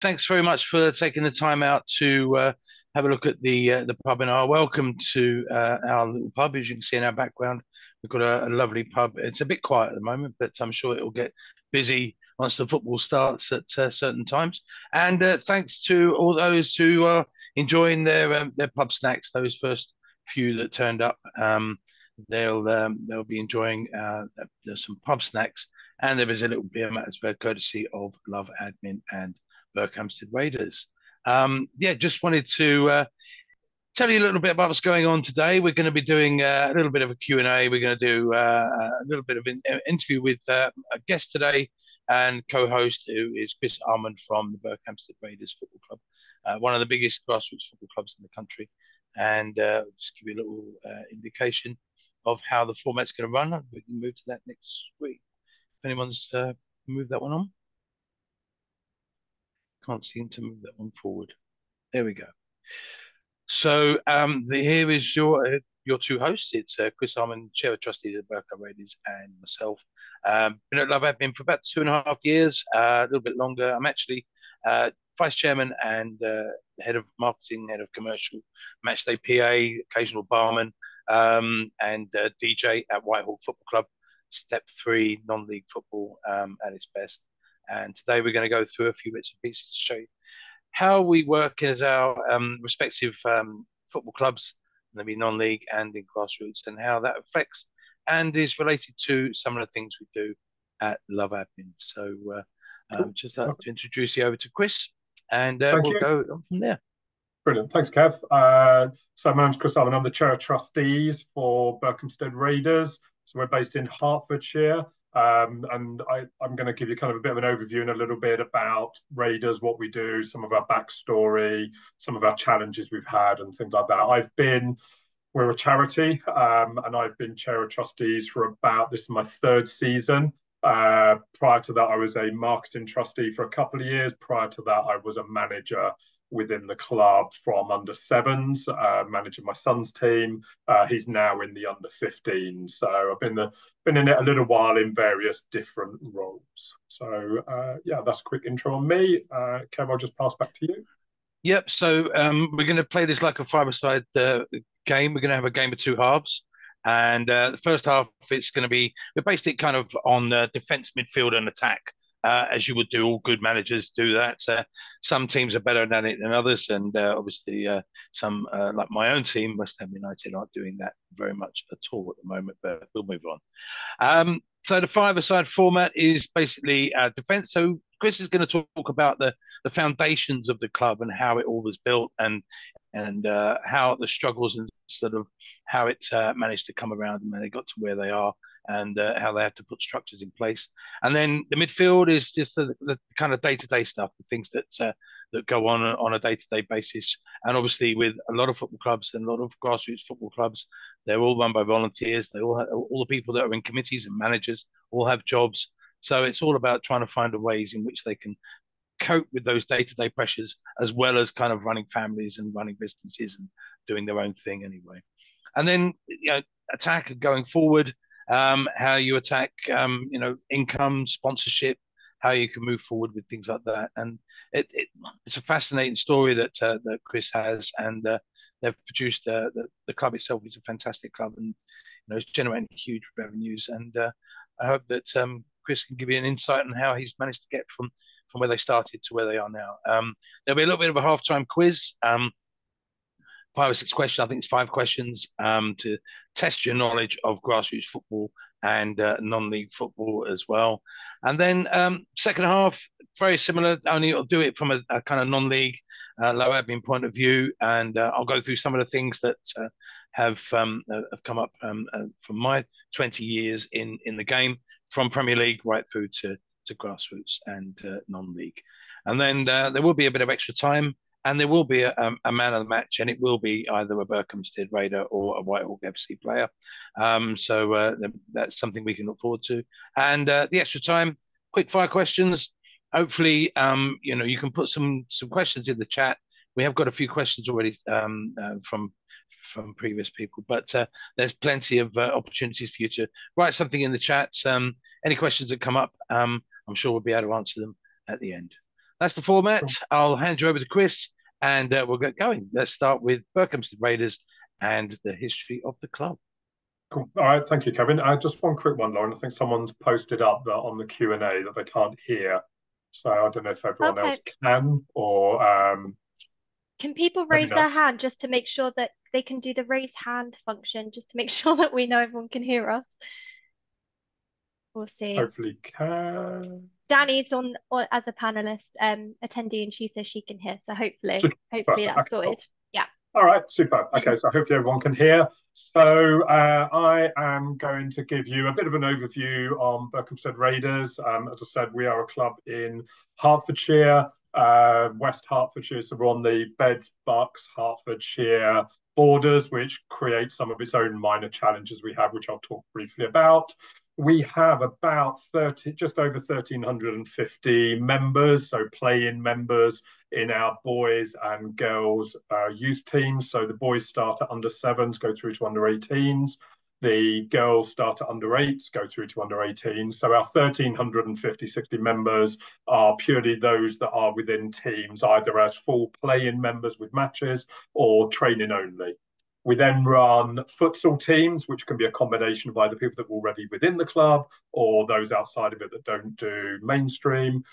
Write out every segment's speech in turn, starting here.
Thanks very much for taking the time out to have a look at the pub in our welcome to our little pub. As you can see in our background, we've got a lovely pub. It's a bit quiet at the moment, but I'm sure it will get busy once the football starts at certain times. And thanks to all those who are enjoying their pub snacks. Those first few that turned up, they'll be enjoying there's some pub snacks, and there is a little beer mat as well, courtesy of LoveAdmin and Berkhamsted Raiders. Yeah, just wanted to tell you a little bit about what's going on today. We're going to be doing a little bit of a Q&A. We're going to do a little bit of an interview with a guest today and co-host, who is Chris Armond from the Berkhamsted Raiders Football Club, one of the biggest grassroots football clubs in the country. And just give you a little indication of how the format's going to run. We can move to that next week. If anyone's moved that one on. Can't seem to move that one forward. There we go. So here is your two hosts. It's Chris Armond, Chair of Trustees of Berkhamsted Raiders, and myself. Been at LoveAdmin for about 2.5 years, a little bit longer. I'm actually Vice Chairman and Head of Marketing, Head of Commercial, Matchday PA, occasional barman, and DJ at Whitehawk Football Club. Step 3 non-league football at its best. And today we're going to go through a few bits and pieces to show you how we work as our respective football clubs, maybe non-league and in grassroots, and how that affects and is related to some of the things we do at LoveAdmin. So Cool. just like to introduce you over to Chris, and Thank we'll you. go on from there. Brilliant. Thanks, Kev. So my name's Chris Allen. I'm the Chair of Trustees for Berkhamsted Raiders. So we're based in Hertfordshire. And I'm going to give you kind of a bit of an overview and a little bit about Raiders, what we do, some of our backstory, some of our challenges we've had and things like that. We're a charity, and I've been Chair of Trustees for this is my 3rd season. Prior to that, I was a marketing trustee for a couple of years. Prior to that, I was a manager within the club from under 7s, managing my son's team. He's now in the under 15s. So I've been in it a little while in various different roles. So yeah, that's a quick intro on me. Kev, I'll just pass back to you. Yep. So we're going to play this like a five-a-side game. We're going to have a game of 2 halves. And the first half, it's going to be, we're based it kind of on defence, midfield, and attack, as you would do. All good managers do that. Some teams are better at it than others. And obviously, some, like my own team, West Ham United, aren't doing that very much at all at the moment, but we'll move on. So the five-a-side format is basically defence. So Chris is going to talk about the foundations of the club and how it all was built, and how the struggles and sort of how it managed to come around and they got to where they are, and how they had to put structures in place. And then the midfield is just the kind of day-to-day stuff, the things that go on a day-to-day basis. And obviously, with a lot of football clubs and a lot of grassroots football clubs, they're all run by volunteers. They all the people that are in committees and managers all have jobs. So it's all about trying to find ways in which they can cope with those day-to-day pressures, as well as kind of running families and running businesses and doing their own thing anyway. And then, attack going forward, how you attack, income, sponsorship, how you can move forward with things like that. And it's a fascinating story that Chris has, and they've produced the club itself is a fantastic club, and it's generating huge revenues. And I hope that Chris can give you an insight on how he's managed to get from where they started to where they are now. There'll be a little bit of a halftime quiz, 5 or 6 questions. I think it's 5 questions to test your knowledge of grassroots football and non-league football as well. And then second half, very similar, only I'll do it from a kind of non-league, LoveAdmin point of view, and I'll go through some of the things that have come up from my 20 years in the game, from Premier League right through to grassroots and non-league. And then there will be a bit of extra time, and there will be a man of the match, and it will be either a Berkhamsted Raider or a Whitehawk FC player. So that's something we can look forward to. And the extra time, quick fire questions. Hopefully, you can put some questions in the chat. We have got a few questions already from previous people, but there's plenty of opportunities for you to write something in the chat. Any questions that come up, I'm sure we'll be able to answer them at the end. that's the format. Cool. I'll hand you over to Chris, and we'll get going. Let's start with Berkhamsted Raiders and the history of the club. Cool. All right, thank you, Kevin. Just one quick one, Lauren. I think someone's posted up that on the Q&A that they can't hear. So I don't know if everyone else Okay. can or Can people let me raise know. their hand just to make sure that they can do the raise hand function, just to make sure that we know everyone can hear us? We'll see. Hopefully can. Danny's on as a panelist attendee, and she says she can hear. So hopefully Perfect. that's Okay, sorted. cool. Yeah. All right, super. Okay, so hopefully everyone can hear. So I am going to give you a bit of an overview on Berkhamsted Raiders. As I said, we are a club in Hertfordshire, West Hertfordshire. So we're on the Beds, Bucks, Hertfordshire borders, which creates some of its own minor challenges we have, which I'll talk briefly about. We have about 30, just over 1,350 members, so play-in members in our boys and girls youth teams. So the boys start at under sevens, go through to under 18s. The girls start at under eights, go through to under 18s. So our 1,350 members are purely those that are within teams, either as full play-in members with matches or training only. We then run futsal teams, which can be a combination of either people that are already within the club or those outside of it that don't do mainstream.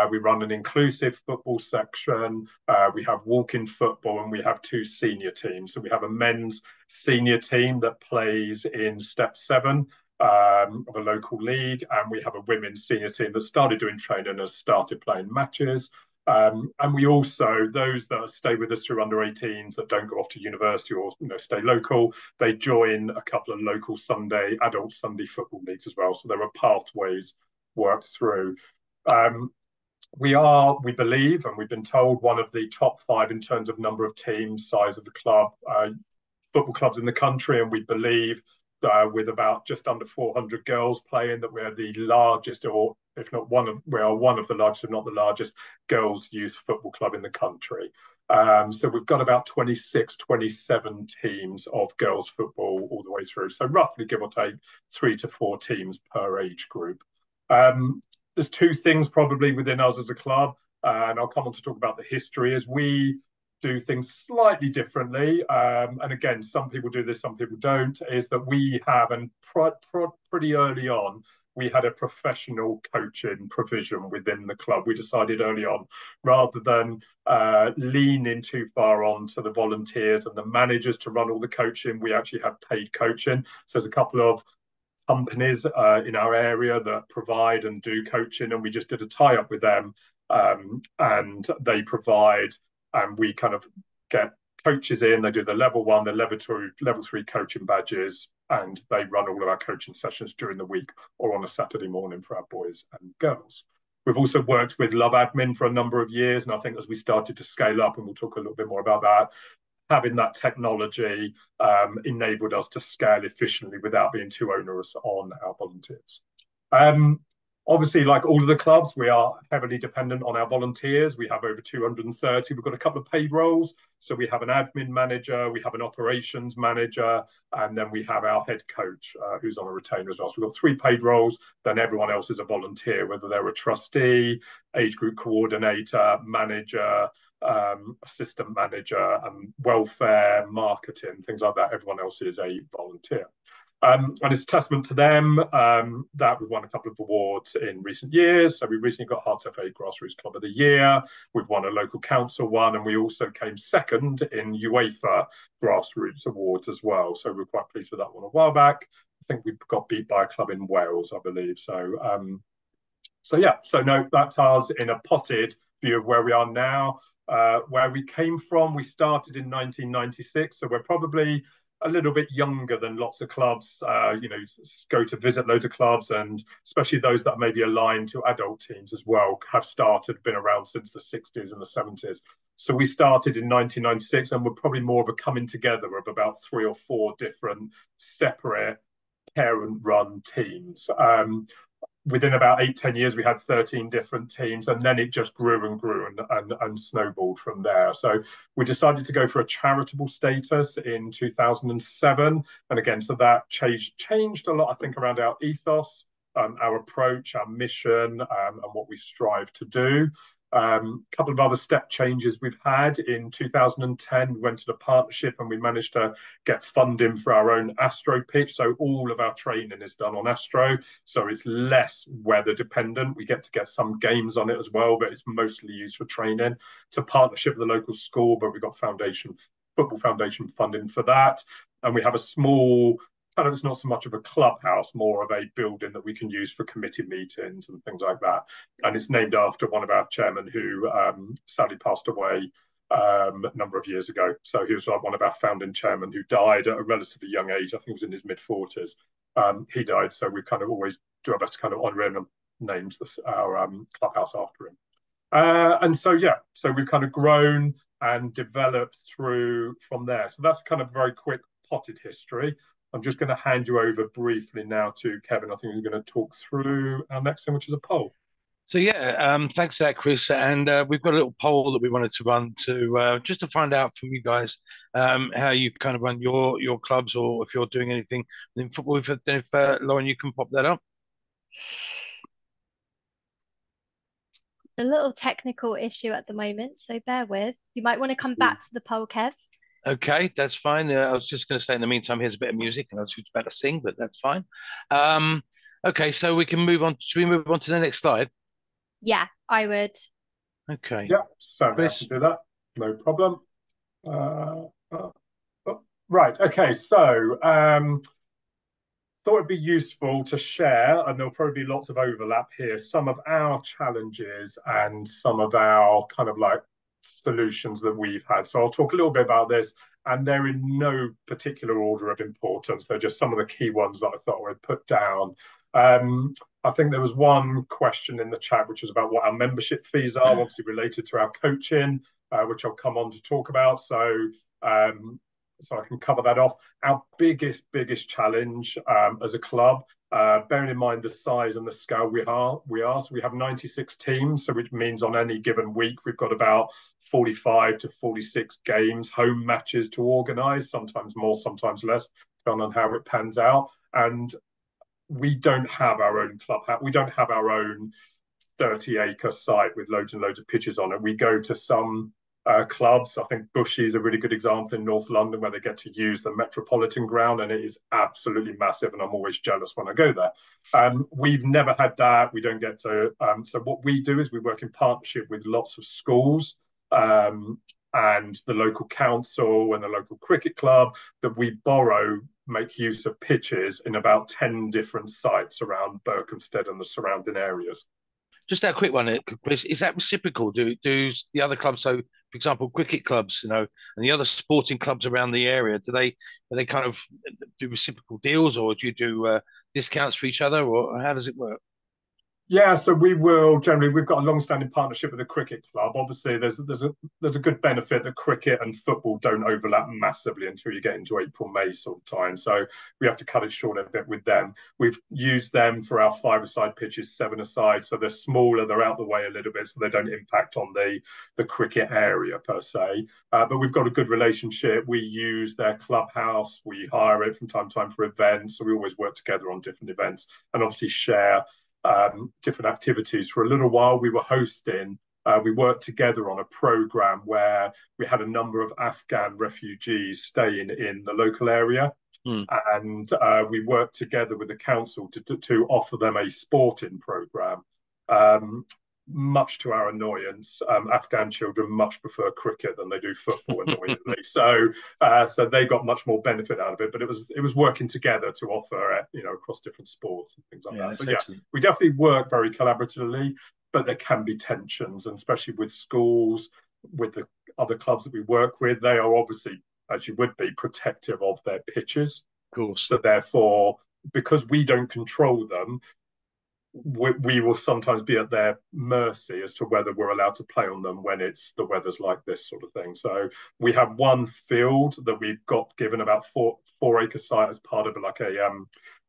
We run an inclusive football section. We have walk-in football, and we have two senior teams. So we have a men's senior team that plays in Step 7 of a local league, and we have a women's senior team that started doing training and has started playing matches. And we also, those that stay with us through under 18s that don't go off to university or stay local, they join a couple of local adult Sunday football leagues as well. So there are pathways worked through. We believe, and we've been told, one of the top 5 in terms of number of teams, size of the club, football clubs in the country, and we believe with about just under 400 girls playing, that we're the largest, or if not we are one of the largest, if not the largest, girls youth football club in the country. So we've got about 26, 27 teams of girls football all the way through. So roughly, give or take, 3 to 4 teams per age group. There's 2 things probably within us as a club, and I'll come on to talk about the history, as we do things slightly differently. And again, some people do this, some people don't, is that we have, and pretty early on, we had a professional coaching provision within the club. We decided early on, rather than leaning too far on to the volunteers and the managers to run all the coaching, we actually have paid coaching. So there's a couple of companies in our area that provide and do coaching, and we just did a tie-up with them, and they provide, and we kind of get coaches in. They do the level 1, the level 3 coaching badges, and they run all of our coaching sessions during the week or on a Saturday morning for our boys and girls. We've also worked with LoveAdmin for a number of years, and I think as we started to scale up, and we'll talk a little bit more about that, having that technology enabled us to scale efficiently without being too onerous on our volunteers. Obviously, like all of the clubs, we are heavily dependent on our volunteers. We have over 230. We've got a couple of paid roles. So we have an admin manager, we have an operations manager, and then we have our head coach who's on a retainer as well. So we've got 3 paid roles. Then everyone else is a volunteer, whether they're a trustee, age group coordinator, manager, assistant manager, welfare, marketing, things like that. Everyone else is a volunteer. And it's a testament to them that we've won a couple of awards in recent years. So we recently got Hearts FA Grassroots Club of the Year. We've won a local council one, and we also came second in UEFA Grassroots Awards as well. So we're quite pleased with that one a while back. I think we got beat by a club in Wales, I believe. So no, that's ours in a potted view of where we are now. Where we came from, we started in 1996, so we're probably a little bit younger than lots of clubs, go to visit loads of clubs, and especially those that may be aligned to adult teams as well, have been around since the 60s and the 70s. So we started in 1996, and we're probably more of a coming together of about 3 or 4 different separate parent-run teams. Within about 8-10 years, we had 13 different teams, and then it just grew and grew and snowballed from there. So we decided to go for a charitable status in 2007. And again, so that changed a lot, I think, around our ethos, our approach, our mission, and what we strive to do. Couple of other step changes we've had. In 2010, we went to the partnership and we managed to get funding for our own Astro pitch. So all of our training is done on Astro. So it's less weather dependent. We get to get some games on it as well, but it's mostly used for training. It's a partnership with the local school, but we've got football foundation funding for that. And we have a small, kind of, it's not so much of a clubhouse, more of a building that we can use for committee meetings and things like that. And it's named after one of our chairmen who sadly passed away a number of years ago. So he was like one of our founding chairmen who died at a relatively young age. I think he was in his mid-40s. He died, so we kind of always do our best to kind of honour him and names our clubhouse after him. And so, yeah, so we've kind of grown and developed through from there. So that's kind of very quick potted history. I'm just going to hand you over briefly now to Kevin. I think he's going to talk through our next thing, which is a poll. So yeah, thanks for that, Chris. And we've got a little poll that we wanted to run to just to find out from you guys how you kind of run your clubs, or if you're doing anything in football. If Lauren, you can pop that up. A little technical issue at the moment, so bear with. You might want to come back to the poll, Kev. Okay, that's fine. I was just going to say in the meantime, here's a bit of music, and I was about to sing, but that's fine. Okay, so we can move on. Should we move on to the next slide? Yeah, I would. Okay. Yeah, so Chris? I can do that. No problem. Right, okay, so thought it'd be useful to share, and there'll probably be lots of overlap here, some of our challenges and some of our kind of like solutions that we've had. So I'll talk a little bit about this, and they're in no particular order of importance. They're just some of the key ones that I thought I'd put down. I think there was one question in the chat, which was about what our membership fees are, obviously related to our coaching, which I'll come on to talk about. So I can cover that off. Our biggest challenge as a club, bearing in mind the size and the scale we are. So we have 96 teams, so which means on any given week we've got about 45 to 46 games, home matches to organise, sometimes more, sometimes less, depending on how it pans out. And we don't have our own club. We don't have our own 30-acre site with loads and loads of pitches on it. We go to some clubs. I think Bushy is a really good example in North London, where they get to use the Metropolitan ground, and it is absolutely massive, and I'm always jealous when I go there. We've never had that. We don't get to. So what we do is we work in partnership with lots of schools and the local council and the local cricket club, that we make use of pitches in about 10 different sites around Berkhamsted and the surrounding areas. Just that quick one, Chris. Is that reciprocal? Do the other clubs, so for example, cricket clubs, and the other sporting clubs around the area, do they kind of do reciprocal deals, or do you do discounts for each other, or how does it work? Yeah, so we will generally. We've got a long-standing partnership with the cricket club. Obviously, there's a good benefit that cricket and football don't overlap massively until you get into April, May sort of time. So we have to cut it short a bit with them. We've used them for our 5-a-side pitches, 7-a-side. So they're smaller, they're out the way a little bit, so they don't impact on the cricket area per se. But we've got a good relationship. We use their clubhouse. We hire it from time to time for events. So we always work together on different events, and obviously share different activities. For a little while we were hosting, we worked together on a program where we had a number of Afghan refugees staying in the local area, and we worked together with the council to offer them a sporting program. Much to our annoyance, Afghan children much prefer cricket than they do football, annoyingly. So they got much more benefit out of it. But it was working together to offer, across different sports and things like that. So excellent. Yeah, we definitely work very collaboratively, but there can be tensions, and especially with schools, with the other clubs that we work with, they are obviously, as you would be, protective of their pitches. Of course. So therefore, because we don't control them, we will sometimes be at their mercy as to whether we're allowed to play on them when the weather's like this sort of thing. So we have one field that we've got given about 4-acre site as part of like a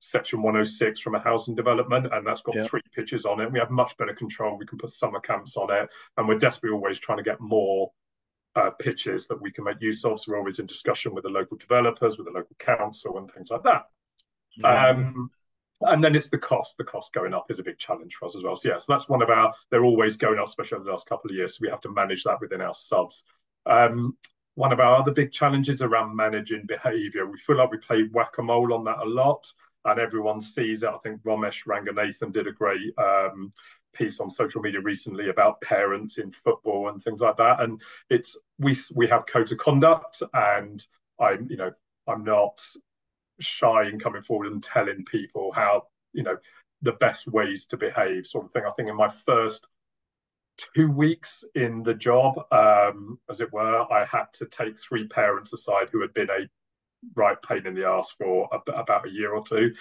section 106 from a housing development, and that's got 3 pitches on it. We have much better control. We can put summer camps on it, and we're desperately always trying to get more pitches that we can make use of. So we're always in discussion with the local developers, with the local council and things like that. And then it's the cost. The cost going up is a big challenge for us as well. So, yeah, so that's one of our, they're always going up, especially over the last couple of years. So we have to manage that within our subs. One of our other big challenges around managing behaviour. We feel like we play whack-a-mole on that a lot, and everyone sees it. I think Ramesh Ranganathan did a great piece on social media recently about parents in football and things like that. And it's we have codes of conduct, and I'm not shy in coming forward and telling people how the best ways to behave, sort of thing. I think in my first 2 weeks in the job, as it were, I had to take 3 parents aside who had been a right pain in the ass for about a year or two.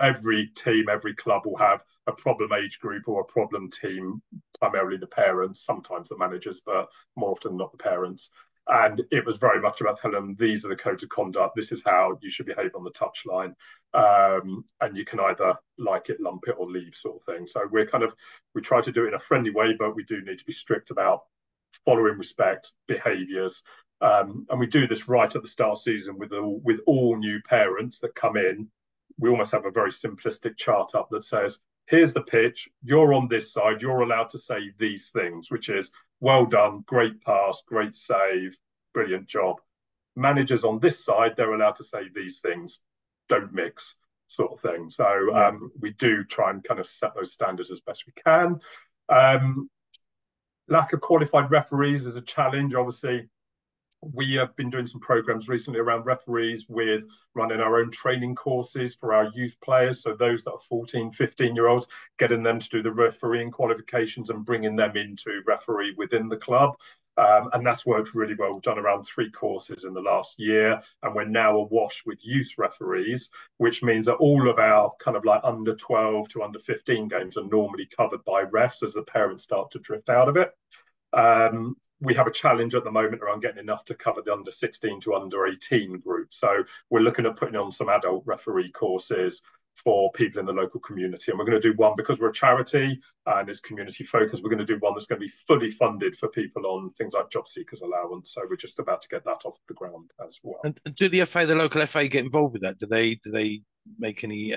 Every team, every club will have a problem age group or a problem team, primarily the parents, sometimes the managers, but more often not the parents. And it was very much about telling them, these are the codes of conduct, this is how you should behave on the touchline, and you can either like it, lump it, or leave, sort of thing. So we try to do it in a friendly way, but we do need to be strict about following respect behaviours. And we do this right at the start of the season with all new parents that come in. We almost have a very simplistic chart up that says, here's the pitch, you're on this side, you're allowed to say these things, which is, well done, great pass, great save, brilliant job. Managers on this side, they're allowed to say these things, don't mix, sort of thing. So we do try and kind of set those standards as best we can. Lack of qualified referees is a challenge, obviously. We have been doing some programs recently around referees, with running our own training courses for our youth players. So those that are 14, 15-year-olds, getting them to do the refereeing qualifications and bringing them into referee within the club. And that's worked really well. We've done around 3 courses in the last year, and we're now awash with youth referees, which means that all of our kind of like under 12 to under 15 games are normally covered by refs as the parents start to drift out of it. We have a challenge at the moment around getting enough to cover the under 16 to under 18 group. So we're looking at putting on some adult referee courses for people in the local community. And we're going to do one, because we're a charity and it's community focused, we're going to do one that's going to be fully funded for people on things like job seekers allowance. So we're just about to get that off the ground as well. And do the local FA get involved with that? Do they make any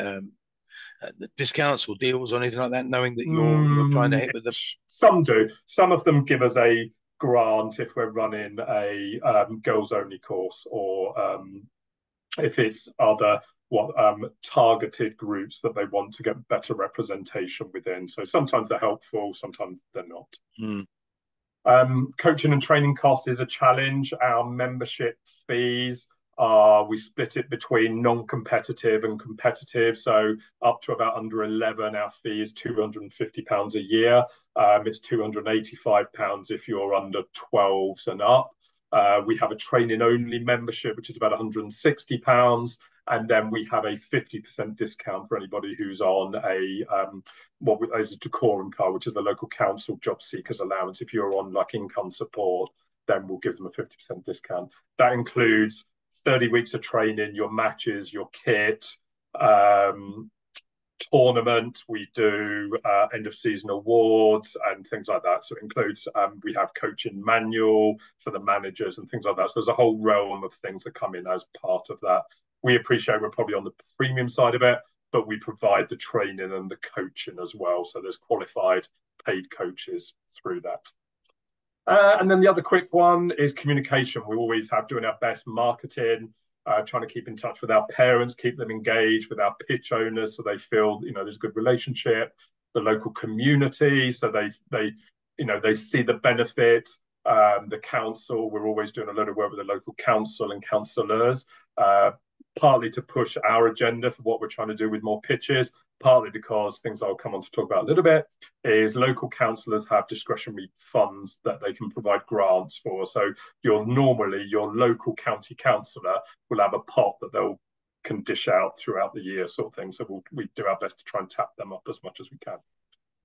discounts or deals or anything like that, knowing that you're trying to hit with them? Some do. Some of them give us a grant if we're running a girls only course, or if it's other targeted groups that they want to get better representation within. So sometimes they're helpful, sometimes they're not. Coaching and training cost is a challenge. Our membership fees we split it between non-competitive and competitive. So up to about under 11, our fee is £250 a year. It's £285 if you're under 12s and up. We have a training only membership, which is about £160. And then we have a 50% discount for anybody who's on what is a decorum card, which is the local council job seekers allowance. If you're on like income support, then we'll give them a 50% discount. That includes 30 weeks of training, your matches, your kit, tournament. We do end of season awards and things like that. So it includes, we have coaching manual for the managers and things like that. So there's a whole realm of things that come in as part of that. We appreciate we're probably on the premium side of it, but we provide the training and the coaching as well. So there's qualified paid coaches through that. And then the other quick one is communication. We always have doing our best marketing, trying to keep in touch with our parents, keep them engaged with our pitch owners so they feel, there's a good relationship, the local community, so they see the benefit. The council, we're always doing a lot of work with the local council and councillors, partly to push our agenda for what we're trying to do with more pitches, partly because things I'll come on to talk about a little bit is local councillors have discretionary funds that they can provide grants for. So your local county councillor will have a pot that can dish out throughout the year, sort of thing. So we do our best to try and tap them up as much as we can.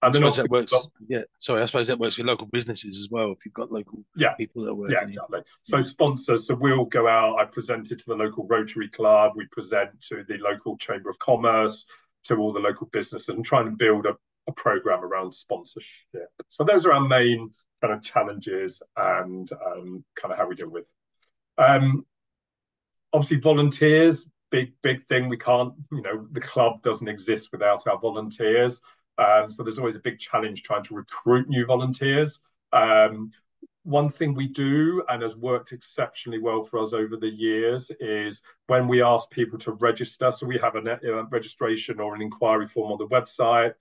And then that works. Yeah, sorry. I suppose that works with local businesses as well. If you've got local people that work. Yeah, exactly. So sponsors. So we'll go out. I presented to the local Rotary Club. We present to the local Chamber of Commerce, to all the local businesses, and trying to build a program around sponsorship. So those are our main kind of challenges and kind of how we deal with. Obviously, volunteers. big thing. We can't, the club doesn't exist without our volunteers. So there's always a big challenge trying to recruit new volunteers. One thing we do, and has worked exceptionally well for us over the years, is when we ask people to register. So we have a registration or an inquiry form on the website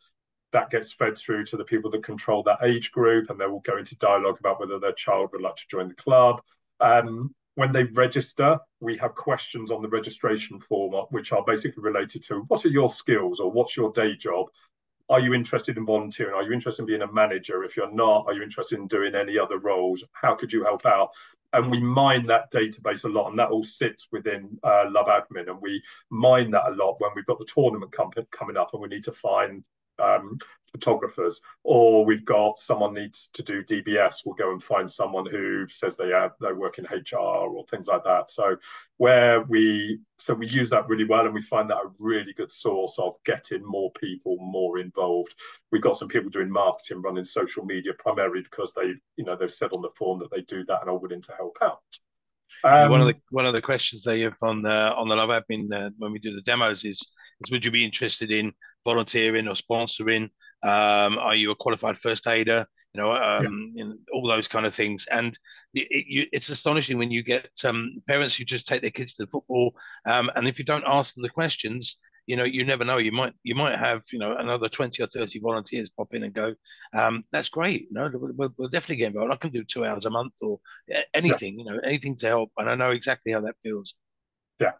that gets fed through to the people that control that age group, and they will go into dialogue about whether their child would like to join the club. When they register, we have questions on the registration form, which are basically related to what are your skills or what's your day job? Are you interested in volunteering? Are you interested in being a manager? If you're not, are you interested in doing any other roles? How could you help out? And we mine that database a lot, and that all sits within LoveAdmin. And we mine that a lot when we've got the tournament coming up and we need to find photographers, or we've got someone needs to do DBS. We'll go and find someone who says they work in HR or things like that. So we use that really well, and we find that a really good source of getting more people more involved. We've got some people doing marketing, running social media, primarily because they've said on the form that they do that and are willing to help out. One of the questions they have on the LoveAdmin when we do the demos is would you be interested in volunteering or sponsoring? Are you a qualified first aider? All those kind of things. And it's astonishing when you get parents who just take their kids to the football, and if you don't ask them the questions, you never know. You might have another 20 or 30 volunteers pop in and go. That's great. We'll definitely get involved. I can do 2 hours a month or anything. Anything to help. And I know exactly how that feels. Yeah.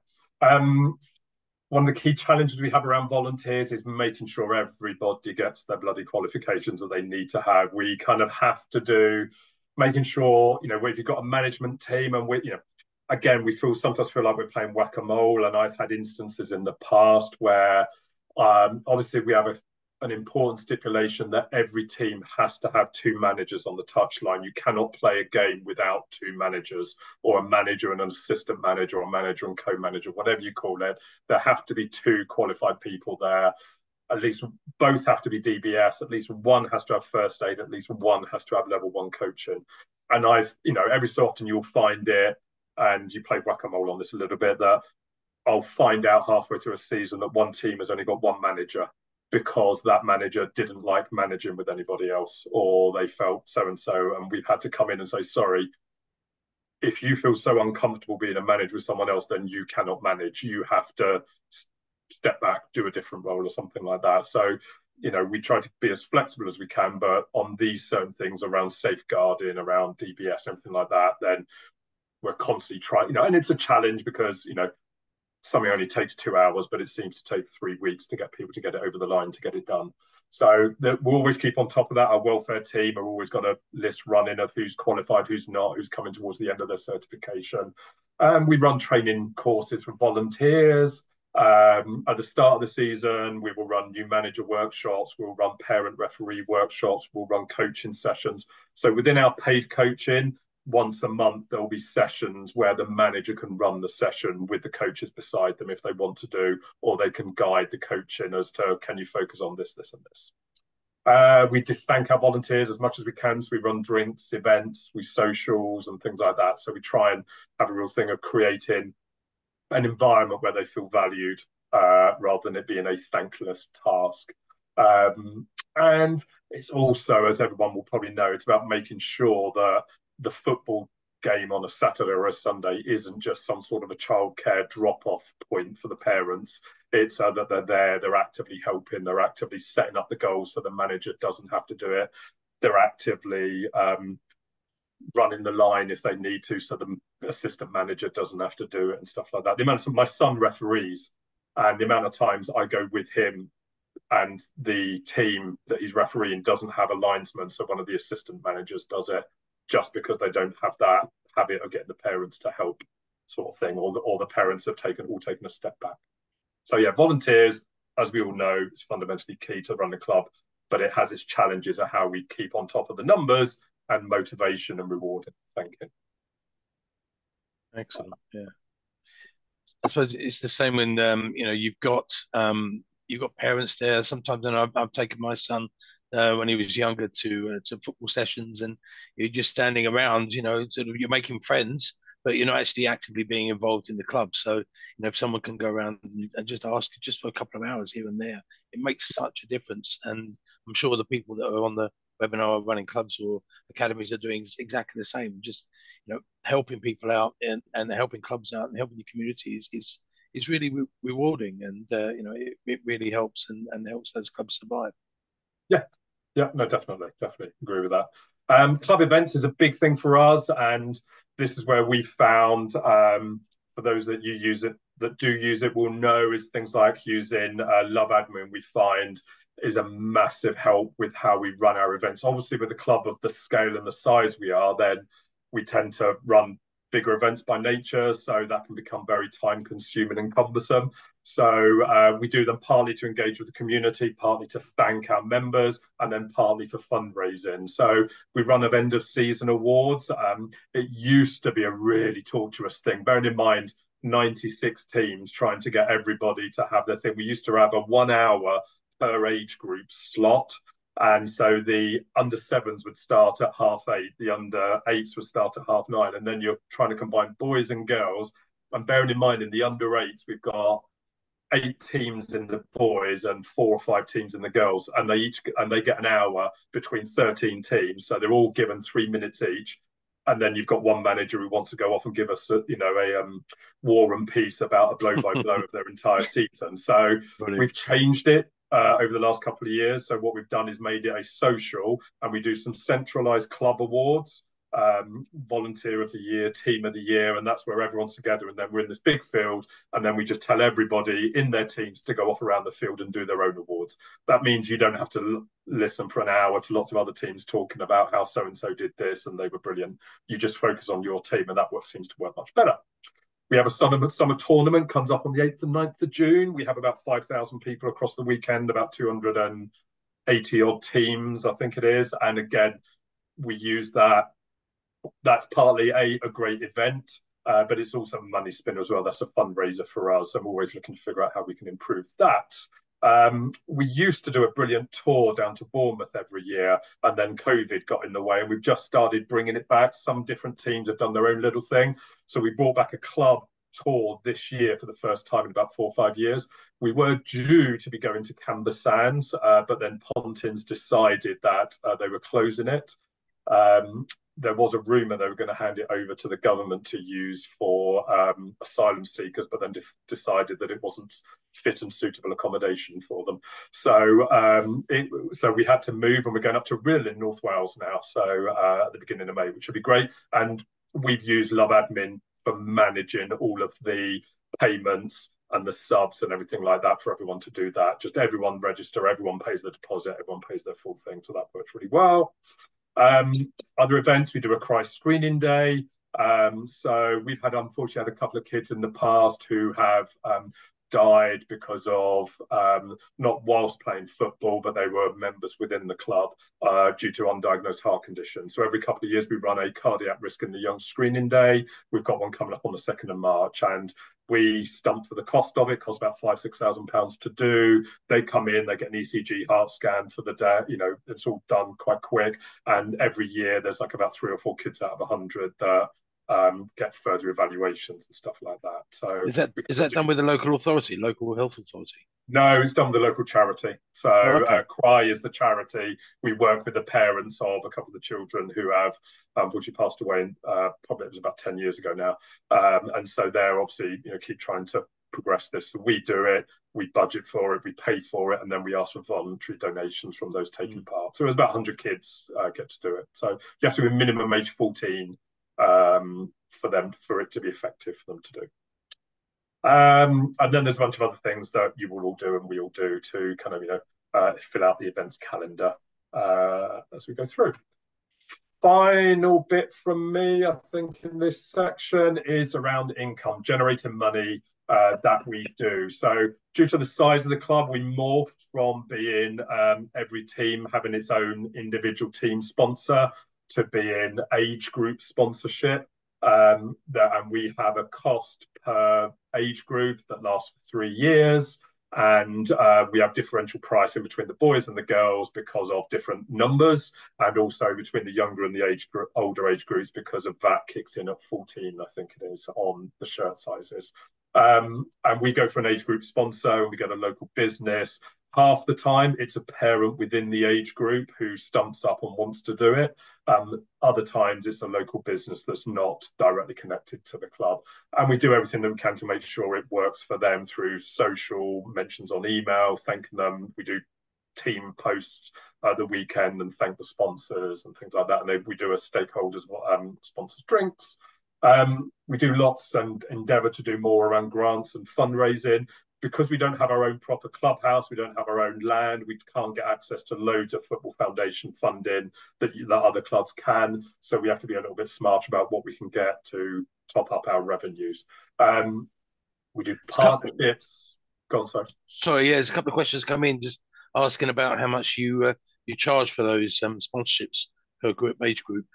One of the key challenges we have around volunteers is making sure everybody gets their bloody qualifications that they need to have. We kind of have to do making sure, if you've got a management team and again, we sometimes feel like we're playing whack-a-mole, and I've had instances in the past where obviously we have an important stipulation that every team has to have 2 managers on the touchline. You cannot play a game without 2 managers, or a manager and an assistant manager, or a manager and co-manager, whatever you call it. There have to be 2 qualified people there. At least both have to be DBS. At least one has to have first aid. At least one has to have level 1 coaching. And every so often you'll find it, and you play whack-a-mole on this a little bit, that I'll find out halfway through a season that one team has only got 1 manager, because that manager didn't like managing with anybody else, or they felt so-and-so, and we've had to come in and say, sorry, if you feel so uncomfortable being a manager with someone else, then you cannot manage. You have to step back, do a different role or something like that. So, we try to be as flexible as we can, but on these certain things around safeguarding, around DBS, and everything like that, then we're constantly trying, and it's a challenge because, something only takes 2 hours, but it seems to take 3 weeks to get people to get it over the line to get it done. So we'll always keep on top of that. Our welfare team have always got a list running of who's qualified, who's not, who's coming towards the end of their certification. We run training courses for volunteers. At the start of the season, we will run new manager workshops. We'll run parent referee workshops. We'll run coaching sessions. So within our paid coaching, once a month, there will be sessions where the manager can run the session with the coaches beside them if they want to do, or they can guide the coaching as to, can you focus on this, this, and this. We just thank our volunteers as much as we can. So we run drinks, events, we socials and things like that. So we try and have a real thing of creating an environment where they feel valued, rather than it being a thankless task. And it's also, as everyone will probably know, it's about making sure that the football game on a Saturday or a Sunday isn't just some sort of a childcare drop-off point for the parents. It's that they're there, they're actively helping, they're actively setting up the goals so the manager doesn't have to do it. They're actively running the line if they need to, so the assistant manager doesn't have to do it and stuff like that. The amount of my son referees, and the amount of times I go with him and the team that he's refereeing doesn't have a linesman, so one of the assistant managers does it, just because they don't have that habit of getting the parents to help, sort of thing, or the parents have taken a step back. So yeah, volunteers, as we all know, is fundamentally key to run the club, but it has its challenges of how we keep on top of the numbers and motivation and rewarding. Thank you. Excellent. Yeah, I suppose it's the same when you've got parents there. Sometimes, and I've taken my son when he was younger to football sessions, and you're just standing around, sort of, you're making friends, but you're not actually actively being involved in the club. So, if someone can go around and just ask just for a couple of hours here and there, it makes such a difference. And I'm sure the people that are on the webinar are running clubs or academies are doing exactly the same. Just, helping people out and helping clubs out and helping the community is really rewarding. And, it really helps and helps those clubs survive. Yeah, yeah, no, definitely agree with that. Club events is a big thing for us, and this is where we found, for those that do use it will know, is things like using LoveAdmin. We find is a massive help with how we run our events. Obviously, with a club of the scale and the size we are, then we tend to run bigger events by nature, so that can become very time consuming and cumbersome. So we do them partly to engage with the community, partly to thank our members, and then partly for fundraising. So we run an end of season awards. It used to be a really torturous thing, bearing in mind 96 teams trying to get everybody to have their thing. We used to have a 1 hour per age group slot. And so the under sevens would start at 8:30, the under eights would start at 9:30, and then you're trying to combine boys and girls. And bearing in mind, in the under eights, we've got 8 teams in the boys and 4 or 5 teams in the girls, and they get an hour between 13 teams, so they're all given 3 minutes each. And then you've got one manager who wants to go off and give us a war and peace about a blow by blow of their entire season. So we've changed it over the last couple of years. So what we've done is made it a social, and we do some centralized club awards, volunteer of the year, team of the year, and that's where everyone's together. And then we're in this big field, and then we just tell everybody in their teams to go off around the field and do their own awards. That means you don't have to listen for an hour to lots of other teams talking about how so-and-so did this and they were brilliant. You just focus on your team, and that seems to work much better. We have a summer tournament, comes up on the 8th and 9th of June. We have about 5,000 people across the weekend, about 280 odd teams, I think it is. And again, we use that. That's partly a great event, but it's also a money spinner as well. That's a fundraiser for us. I'm always looking to figure out how we can improve that. We used to do a brilliant tour down to Bournemouth every year, and then COVID got in the way, and we've just started bringing it back. Some different teams have done their own little thing. So we brought back a club tour this year for the first time in about 4 or 5 years. We were due to be going to Camber Sands, but then Pontins decided that they were closing it. There was a rumour they were going to hand it over to the government to use for asylum seekers, but then decided that it wasn't fit and suitable accommodation for them. So so we had to move, and we're going up to Rhyl in North Wales now, so at the beginning of May, which would be great. And we've used LoveAdmin for managing all of the payments and the subs and everything like that for everyone to do that. Just everyone register, everyone pays the deposit, everyone pays their full thing, so that works really well. Other events, we do a Christ screening day. So we've unfortunately had a couple of kids in the past who have died because of not whilst playing football, but they were members within the club due to undiagnosed heart conditions. So every couple of years we run a cardiac risk in the young screening day. We've got one coming up on the 2nd of March, and we stumped for the cost of it. It costs about £5,000-6,000 to do. They come in, they get an ECG heart scan for the day. It's all done quite quick. And every year there's like about 3 or 4 kids out of 100 that get further evaluations and stuff like that. So is that done with the local authority, local health authority? No, it's done with the local charity. So Cry is the charity. We work with the parents of a couple of the children who have unfortunately passed away. Probably it was about 10 years ago now. And so they're obviously keep trying to progress this. So we do it, we budget for it, we pay for it, and then we ask for voluntary donations from those taking part. So it was about 100 kids get to do it. So you have to be minimum age 14 for it to be effective for them to do. And then there's a bunch of other things that you will all do and we all do to kind of fill out the events calendar as we go through. Final bit from me, I think, in this section is around income, generating money that we do. So due to the size of the club, we morphed from being every team having its own individual team sponsor to being age group sponsorship. And we have a cost per age group that lasts for 3 years. And we have differential pricing between the boys and the girls because of different numbers, and also between the younger and the older age groups because of that kicks in at 14, I think it is, on the shirt sizes. And we go for an age group sponsor, and we get a local business. Half the time, it's a parent within the age group who stumps up and wants to do it. Other times, it's a local business that's not directly connected to the club. And we do everything that we can to make sure it works for them through social mentions on email, thanking them. We do team posts the weekend and thank the sponsors and things like that. And we do a stakeholders sponsors drinks. We do lots and endeavour to do more around grants and fundraising. Because we don't have our own proper clubhouse, we don't have our own land, we can't get access to loads of Football Foundation funding that other clubs can. So we have to be a little bit smart about what we can get to top up our revenues. We do partnerships. Go on, sorry. Sorry, yeah, there's a couple of questions come in just asking about how much you charge for those sponsorships per age group.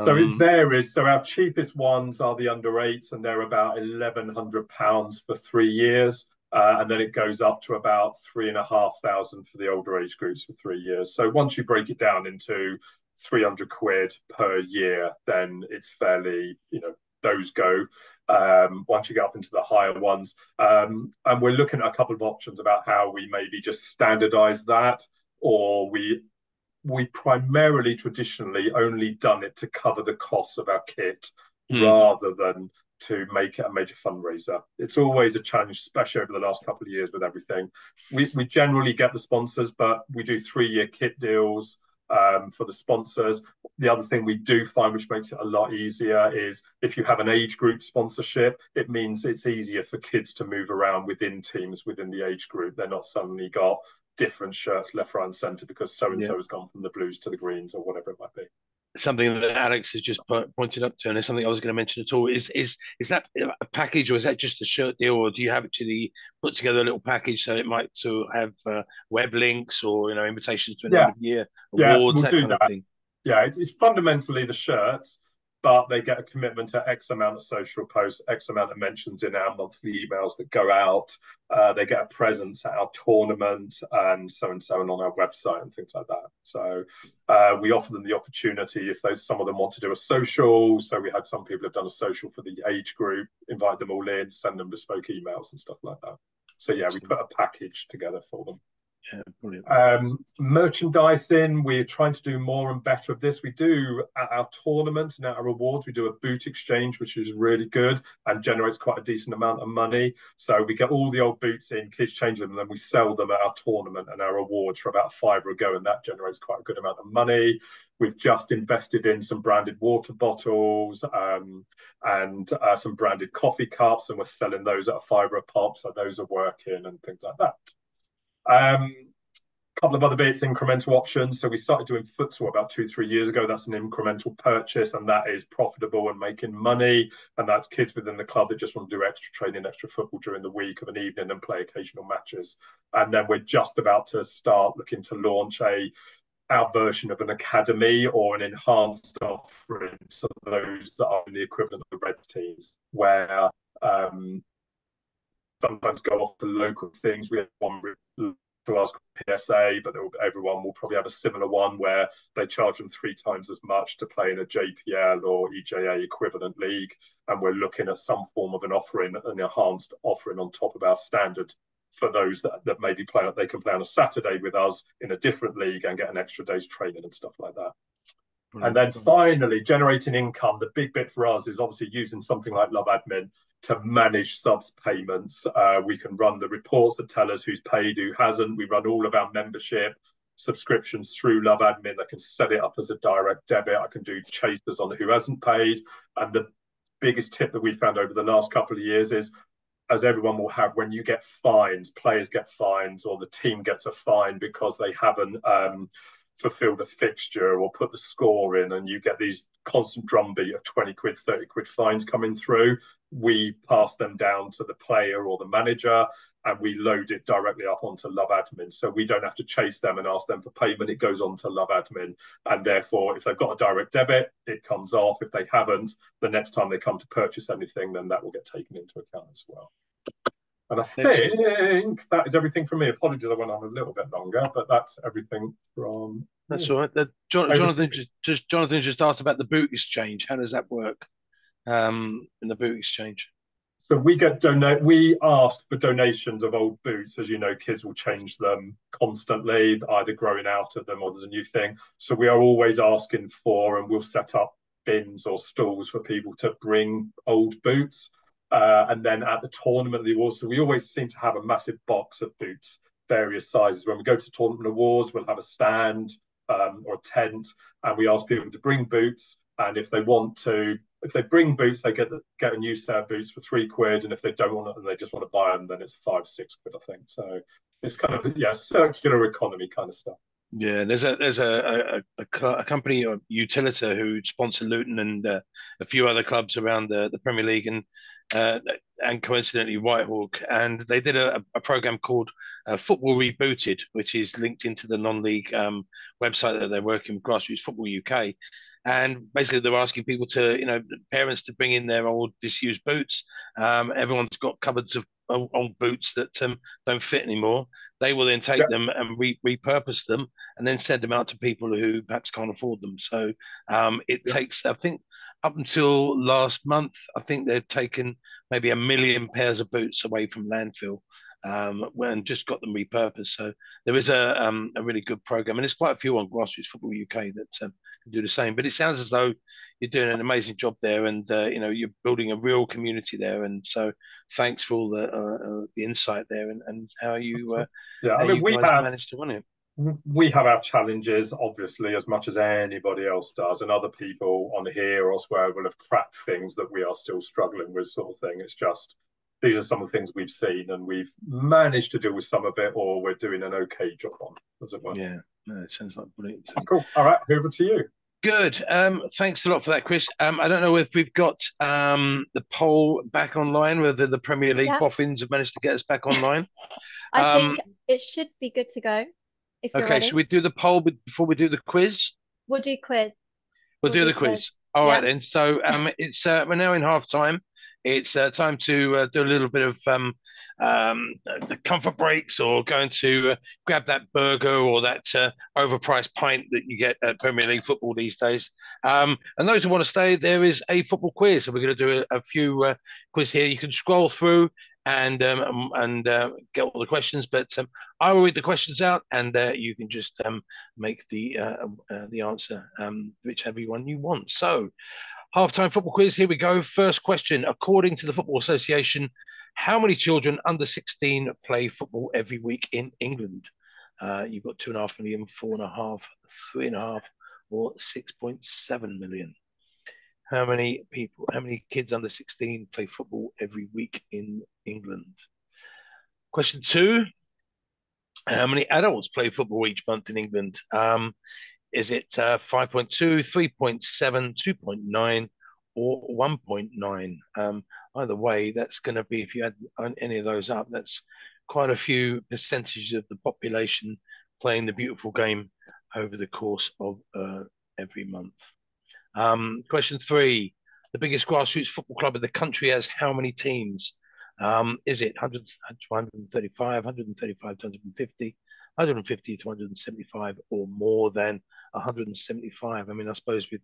So it varies. So our cheapest ones are the under 8s, and they're about £1,100 for 3 years. And then it goes up to about 3,500 for the older age groups for 3 years. So once you break it down into 300 quid per year, then it's fairly, those go. Once you get up into the higher ones. And we're looking at a couple of options about how we maybe just standardize that, or we primarily traditionally only done it to cover the costs of our kit rather than to make it a major fundraiser. It's always a challenge, especially over the last couple of years with everything. We generally get the sponsors, but we do 3-year kit deals for the sponsors. The other thing we do find, which makes it a lot easier, is if you have an age group sponsorship, it means it's easier for kids to move around within teams within the age group. They're not suddenly got different shirts left, right, and centre because so-and-so has gone from the blues to the greens or whatever it might be. Something that Alex has just pointed up to, and it's something I was going to mention at all. Is that a package, or is that just a shirt deal, or do you have actually put together a little package so it might have web links or invitations to an end of year awards, so we'll that of thing? Yeah, it's fundamentally the shirts, but they get a commitment to X amount of social posts, X amount of mentions in our monthly emails that go out. They get a presence at our tournament and so on our website and things like that. So we offer them the opportunity if some of them want to do a social. So we had some people have done a social for the age group, invite them all in, send them bespoke emails and stuff like that. So yeah, we put a package together for them. Yeah, brilliant. Merchandising, we're trying to do more and better of this. We do at our tournament and at our awards, we do a boot exchange, which is really good and generates quite a decent amount of money. So we get all the old boots in, kids change them, and then we sell them at our tournament and our awards for about £5 a go, and that generates quite a good amount of money. We've just invested in some branded water bottles and some branded coffee cups, and we're selling those at £5 a pop, so those are working and things like that. Couple of other bits, incremental options. So we started doing futsal about 2-3 years ago. That's an incremental purchase, and that is profitable and making money. And that's kids within the club that just want to do extra training, extra football during the week of an evening and play occasional matches. And then we're just about to start looking to launch our version of an academy or an enhanced offering. So those that are in the equivalent of the red teams, where sometimes go off to local things. We have one to ask PSA, but everyone will probably have a similar one where they charge them 3 times as much to play in a JPL or EJA equivalent league. And we're looking at some form of an offering, an enhanced offering on top of our standard for those that maybe they can play on a Saturday with us in a different league and get an extra day's training and stuff like that. And then finally, generating income. The big bit for us is obviously using something like LoveAdmin to manage subs payments. We can run the reports that tell us who's paid, who hasn't. We run all of our membership subscriptions through LoveAdmin. I can set it up as a direct debit. I can do chasers on who hasn't paid. And the biggest tip that we found over the last couple of years is, as everyone will have, when you get fines, players get fines or the team gets a fine because they haven't fulfilled a fixture or put the score in, and you get these constant drumbeat of 20 quid, 30 quid fines coming through. We pass them down to the player or the manager, and we load it directly up onto LoveAdmin. So we don't have to chase them and ask them for payment. It goes on to LoveAdmin. And therefore, if they've got a direct debit, it comes off. If they haven't, the next time they come to purchase anything, then that will get taken into account as well. And I Excellent. think that is everything from me. Apologies, I went on a little bit longer, but that's everything from That's me. all right. Over to Jonathan you. Jonathan just asked about the boot exchange. How does that work? In the boot exchange. So we ask for donations of old boots. As you know, kids will change them constantly, either growing out of them or there's a new thing. So we are always asking for, and we'll set up bins or stalls for people to bring old boots. And then at the tournament, the awards, so we always seem to have a massive box of boots, various sizes. When we go to tournament awards, we'll have a stand or a tent, and we ask people to bring boots. And if they bring boots, they get a new set of boots for £3, and if they don't want it and they just want to buy them, then it's 5, 6 quid, I think. So it's kind of circular economy kind of stuff. Yeah, there's a company, a Utilita, who sponsor Luton and a few other clubs around the Premier League uh, and coincidentally Whitehawk, and they did a program called Football Rebooted, which is linked into the non-league website that they're working with, Grassroots Football UK. And basically, they're asking people to, parents to bring in their old disused boots. Everyone's got cupboards of old boots that don't fit anymore. They will then take Yeah, them and repurpose them and then send them out to people who perhaps can't afford them. So it yeah. takes, I think, up until last month, I think they've taken maybe 1 million pairs of boots away from landfill and just got them repurposed. So there is a really good program, and there's quite a few on Grassroots Football UK that can do the same. But it sounds as though you're doing an amazing job there, and you're building a real community there. And so thanks for all the insight there and Yeah, how I mean, you guys managed to run it. we have our challenges, obviously, as much as anybody else does, and other people on here or elsewhere will have cracked things that we are still struggling with, sort of thing. It's just these are some of the things we've seen, and we've managed to deal with some of it, or we're doing an okay job on, as it were. Yeah, no, it sounds like brilliant. Cool. All right, over to you. Good. Thanks a lot for that, Chris. I don't know if we've got the poll back online, whether the Premier League Yeah, boffins have managed to get us back online. I Um, think it should be good to go if you're okay, should ready. we do the poll before we do the quiz? We'll do quiz. We'll We'll do do the quiz. quiz. All right Yeah. then. So it's we're now in half time. It's time to do a little bit of the comfort breaks, or going to grab that burger or that overpriced pint that you get at Premier League football these days. And those who want to stay, there is a football quiz. So we're going to do a few quiz here. You can scroll through and get all the questions, but I will read the questions out, and you can just make the answer whichever one you want. So, halftime football quiz. Here we go. First question. According to the Football Association, how many children under 16 play football every week in England? You've got 2.5 million, 4.5, 3.5, or 6.7 million. How many kids under 16 play football every week in England? Question two. How many adults play football each month in England? Is it 5.2, 3.7, 2.9, or 1.9? Either way, that's going to be, if you add any of those up, that's quite a few percentages of the population playing the beautiful game over the course of every month. Question three. The biggest grassroots football club in the country has how many teams? Is it 100 to 135, 135 to 150, 150 to 175, or more than 175? I mean, I suppose with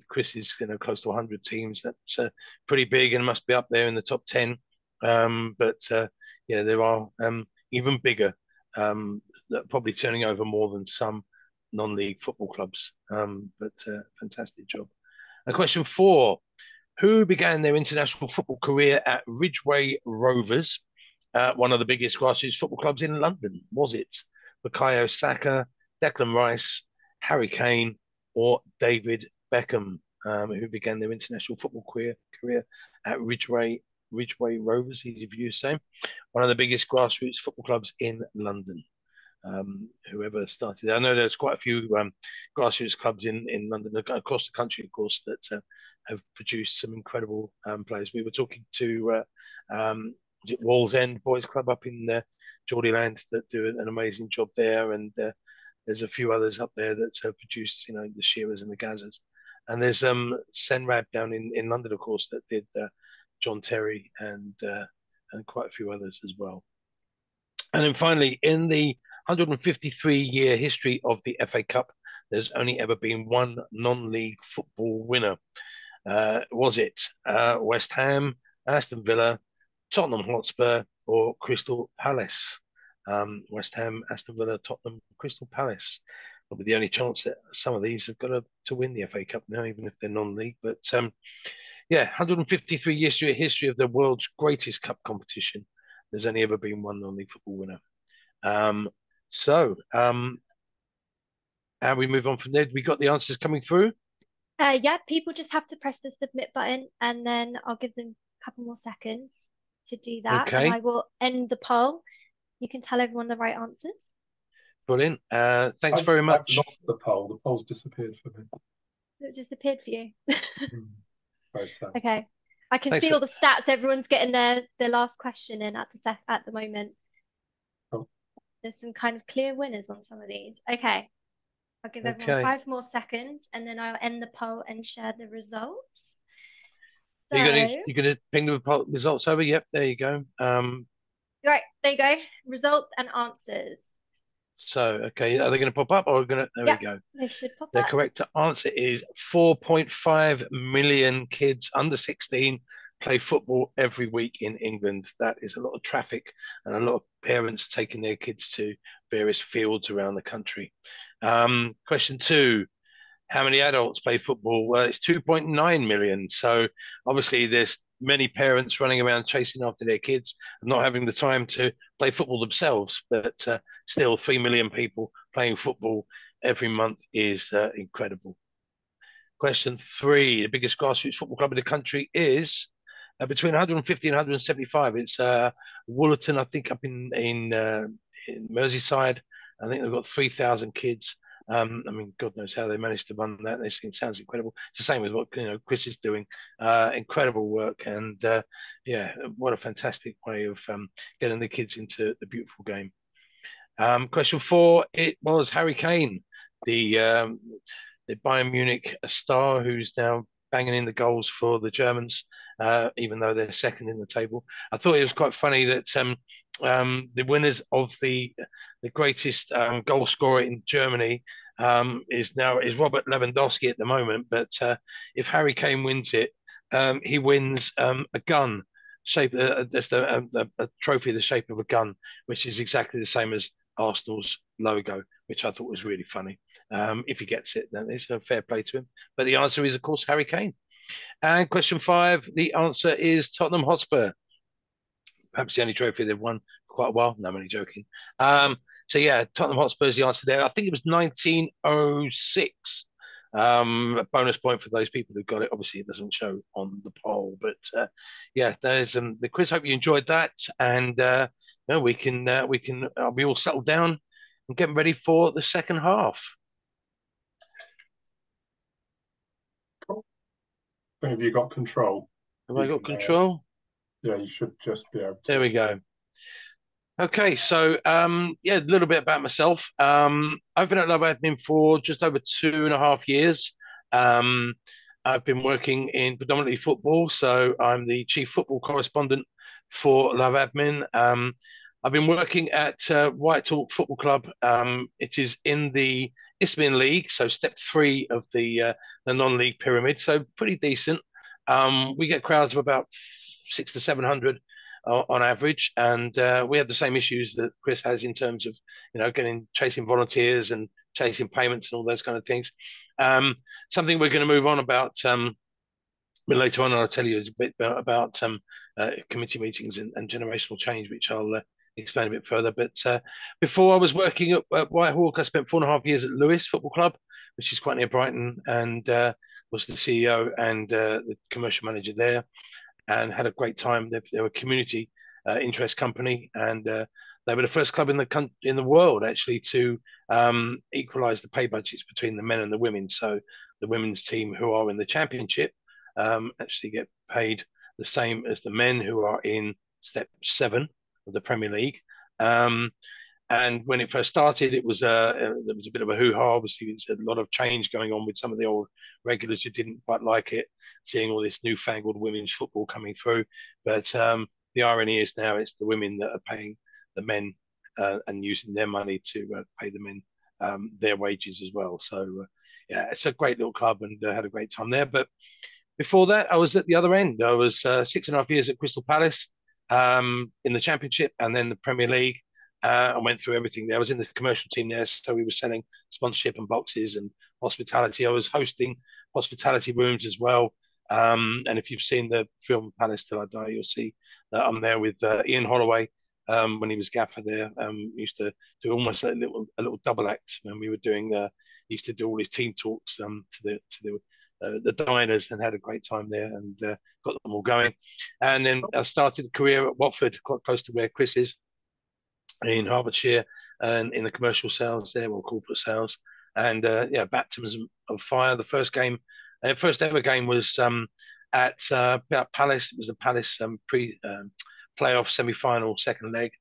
Chris's close to 100 teams, that's pretty big and must be up there in the top 10. But yeah, there are even bigger that are probably turning over more than some non-league football clubs. But fantastic job. And question four. Who began their international football career at Ridgeway Rovers, one of the biggest grassroots football clubs in London? Was it Bukayo Saka, Declan Rice, Harry Kane, or David Beckham, who began their international football career at Ridgeway Rovers, easy for you to say, one of the biggest grassroots football clubs in London? Whoever started it. I know there's quite a few grassroots clubs in London, across the country, of course, that have produced some incredible players. We were talking to Wallsend Boys Club up in Geordieland that do an amazing job there, and there's a few others up there that have produced, the Shearers and the Gazzers. And there's Senrad down in London, of course, that did John Terry and and quite a few others as well. And then finally, in the 153-year history of the FA Cup, there's only ever been one non-league football winner. Was it West Ham, Aston Villa, Tottenham Hotspur, or Crystal Palace? West Ham, Aston Villa, Tottenham, Crystal Palace. Probably the only chance that some of these have got to win the FA Cup now, even if they're non-league. But yeah, 153 years history of the world's greatest cup competition. There's only ever been one non-league football winner. How we move on from there? We got the answers coming through. Yeah, people just have to press the submit button, and then I'll give them a couple more seconds to do that, Okay. and I will end the poll. You can tell everyone the right answers. Brilliant. Thanks very much. I've lost the poll. The poll's disappeared for me. So it disappeared for you. Very sad. Okay. I can see all the stats. Everyone's getting their last question in at the moment. Cool. There's some kind of clear winners on some of these. Okay. I'll give everyone 5 more seconds, and then I'll end the poll and share the results. So, you're gonna ping the results over? Yep, there you go. Right, there you go. Results and answers. So, okay, are they going to pop up, or there we go? They should pop up. The correct answer is 4.5 million kids under 16 play football every week in England. That is a lot of traffic and a lot of parents taking their kids to various fields around the country. Question 2. How many adults play football? Well, it's 2.9 million. So obviously there's many parents running around chasing after their kids and not having the time to play football themselves. But still, 3 million people playing football every month is incredible. Question 3. The biggest grassroots football club in the country is between 150 and 175. It's Woollerton, I think, up in Merseyside. I think they've got 3,000 kids. I mean, God knows how they managed to run that. It sounds incredible. It's the same with what Chris is doing. Incredible work, and yeah, what a fantastic way of getting the kids into the beautiful game. Question 4. It was Harry Kane, the Bayern Munich star, who's now banging in the goals for the Germans, even though they're second in the table. I thought it was quite funny that the winners of the greatest goal scorer in Germany is Robert Lewandowski at the moment. But if Harry Kane wins it, he wins a gun shape, just a trophy the shape of a gun, which is exactly the same as Arsenal's logo, which I thought was really funny. If he gets it, then it's a fair play to him. But the answer is, of course, Harry Kane. And question 5, the answer is Tottenham Hotspur. Perhaps the only trophy they've won for quite a while. No, I'm only joking. So yeah, Tottenham Hotspur is the answer there. I think it was 1906. A bonus point for those people who got it. Obviously, it doesn't show on the poll, but yeah, there's the quiz. Hope you enjoyed that, and we can I'll be all settled down and getting ready for the second half. Cool. Have you got control? Have I got control? Yeah, you should just be able to. There we go. Okay, so yeah, a little bit about myself. I've been at LoveAdmin for just over 2.5 years. I've been working in predominantly football, so I'm the chief football correspondent for LoveAdmin. I've been working at Whitehawk Football Club. It is in the Isthmian League, so step 3 of the non-league pyramid, so pretty decent. We get crowds of about 600 to 700 on average, and we have the same issues that Chris has in terms of chasing volunteers and chasing payments and all those kind of things. Something we're going to move on about later on, and I'll tell you a bit about committee meetings and generational change, which I'll explain a bit further. But before I was working at Whitehawk, I spent 4.5 years at Lewes Football Club, which is quite near Brighton, and was the CEO and the commercial manager there, and had a great time. They were a community interest company, and they were the first club in the world actually to equalise the pay budgets between the men and the women. So the women's team who are in the championship actually get paid the same as the men who are in step 7 of the Premier League. And when it first started, there was a bit of a hoo-ha. Obviously, there's a lot of change going on with some of the old regulars who didn't quite like it, seeing all this newfangled women's football coming through. But the irony is now it's the women that are paying the men and using their money to pay the men their wages as well. So yeah, it's a great little club, and had a great time there. But before that, I was at the other end. I was 6.5 years at Crystal Palace in the Championship and then the Premier League. I went through everything there. I was in the commercial team there, so we were selling sponsorship and boxes and hospitality. I was hosting hospitality rooms as well. And if you've seen the film Palace Till I Die, you'll see that I'm there with Ian Holloway when he was gaffer there. Used to do almost a little double act when we were doing. Used to do all his team talks to the diners, and had a great time there, and got them all going. And then I started a career at Watford, quite close to where Chris is, in Hertfordshire, and in the commercial sales there, or corporate sales. And yeah, baptism of fire. The first game, first ever game was at Palace. It was a Palace playoff semi-final, second leg,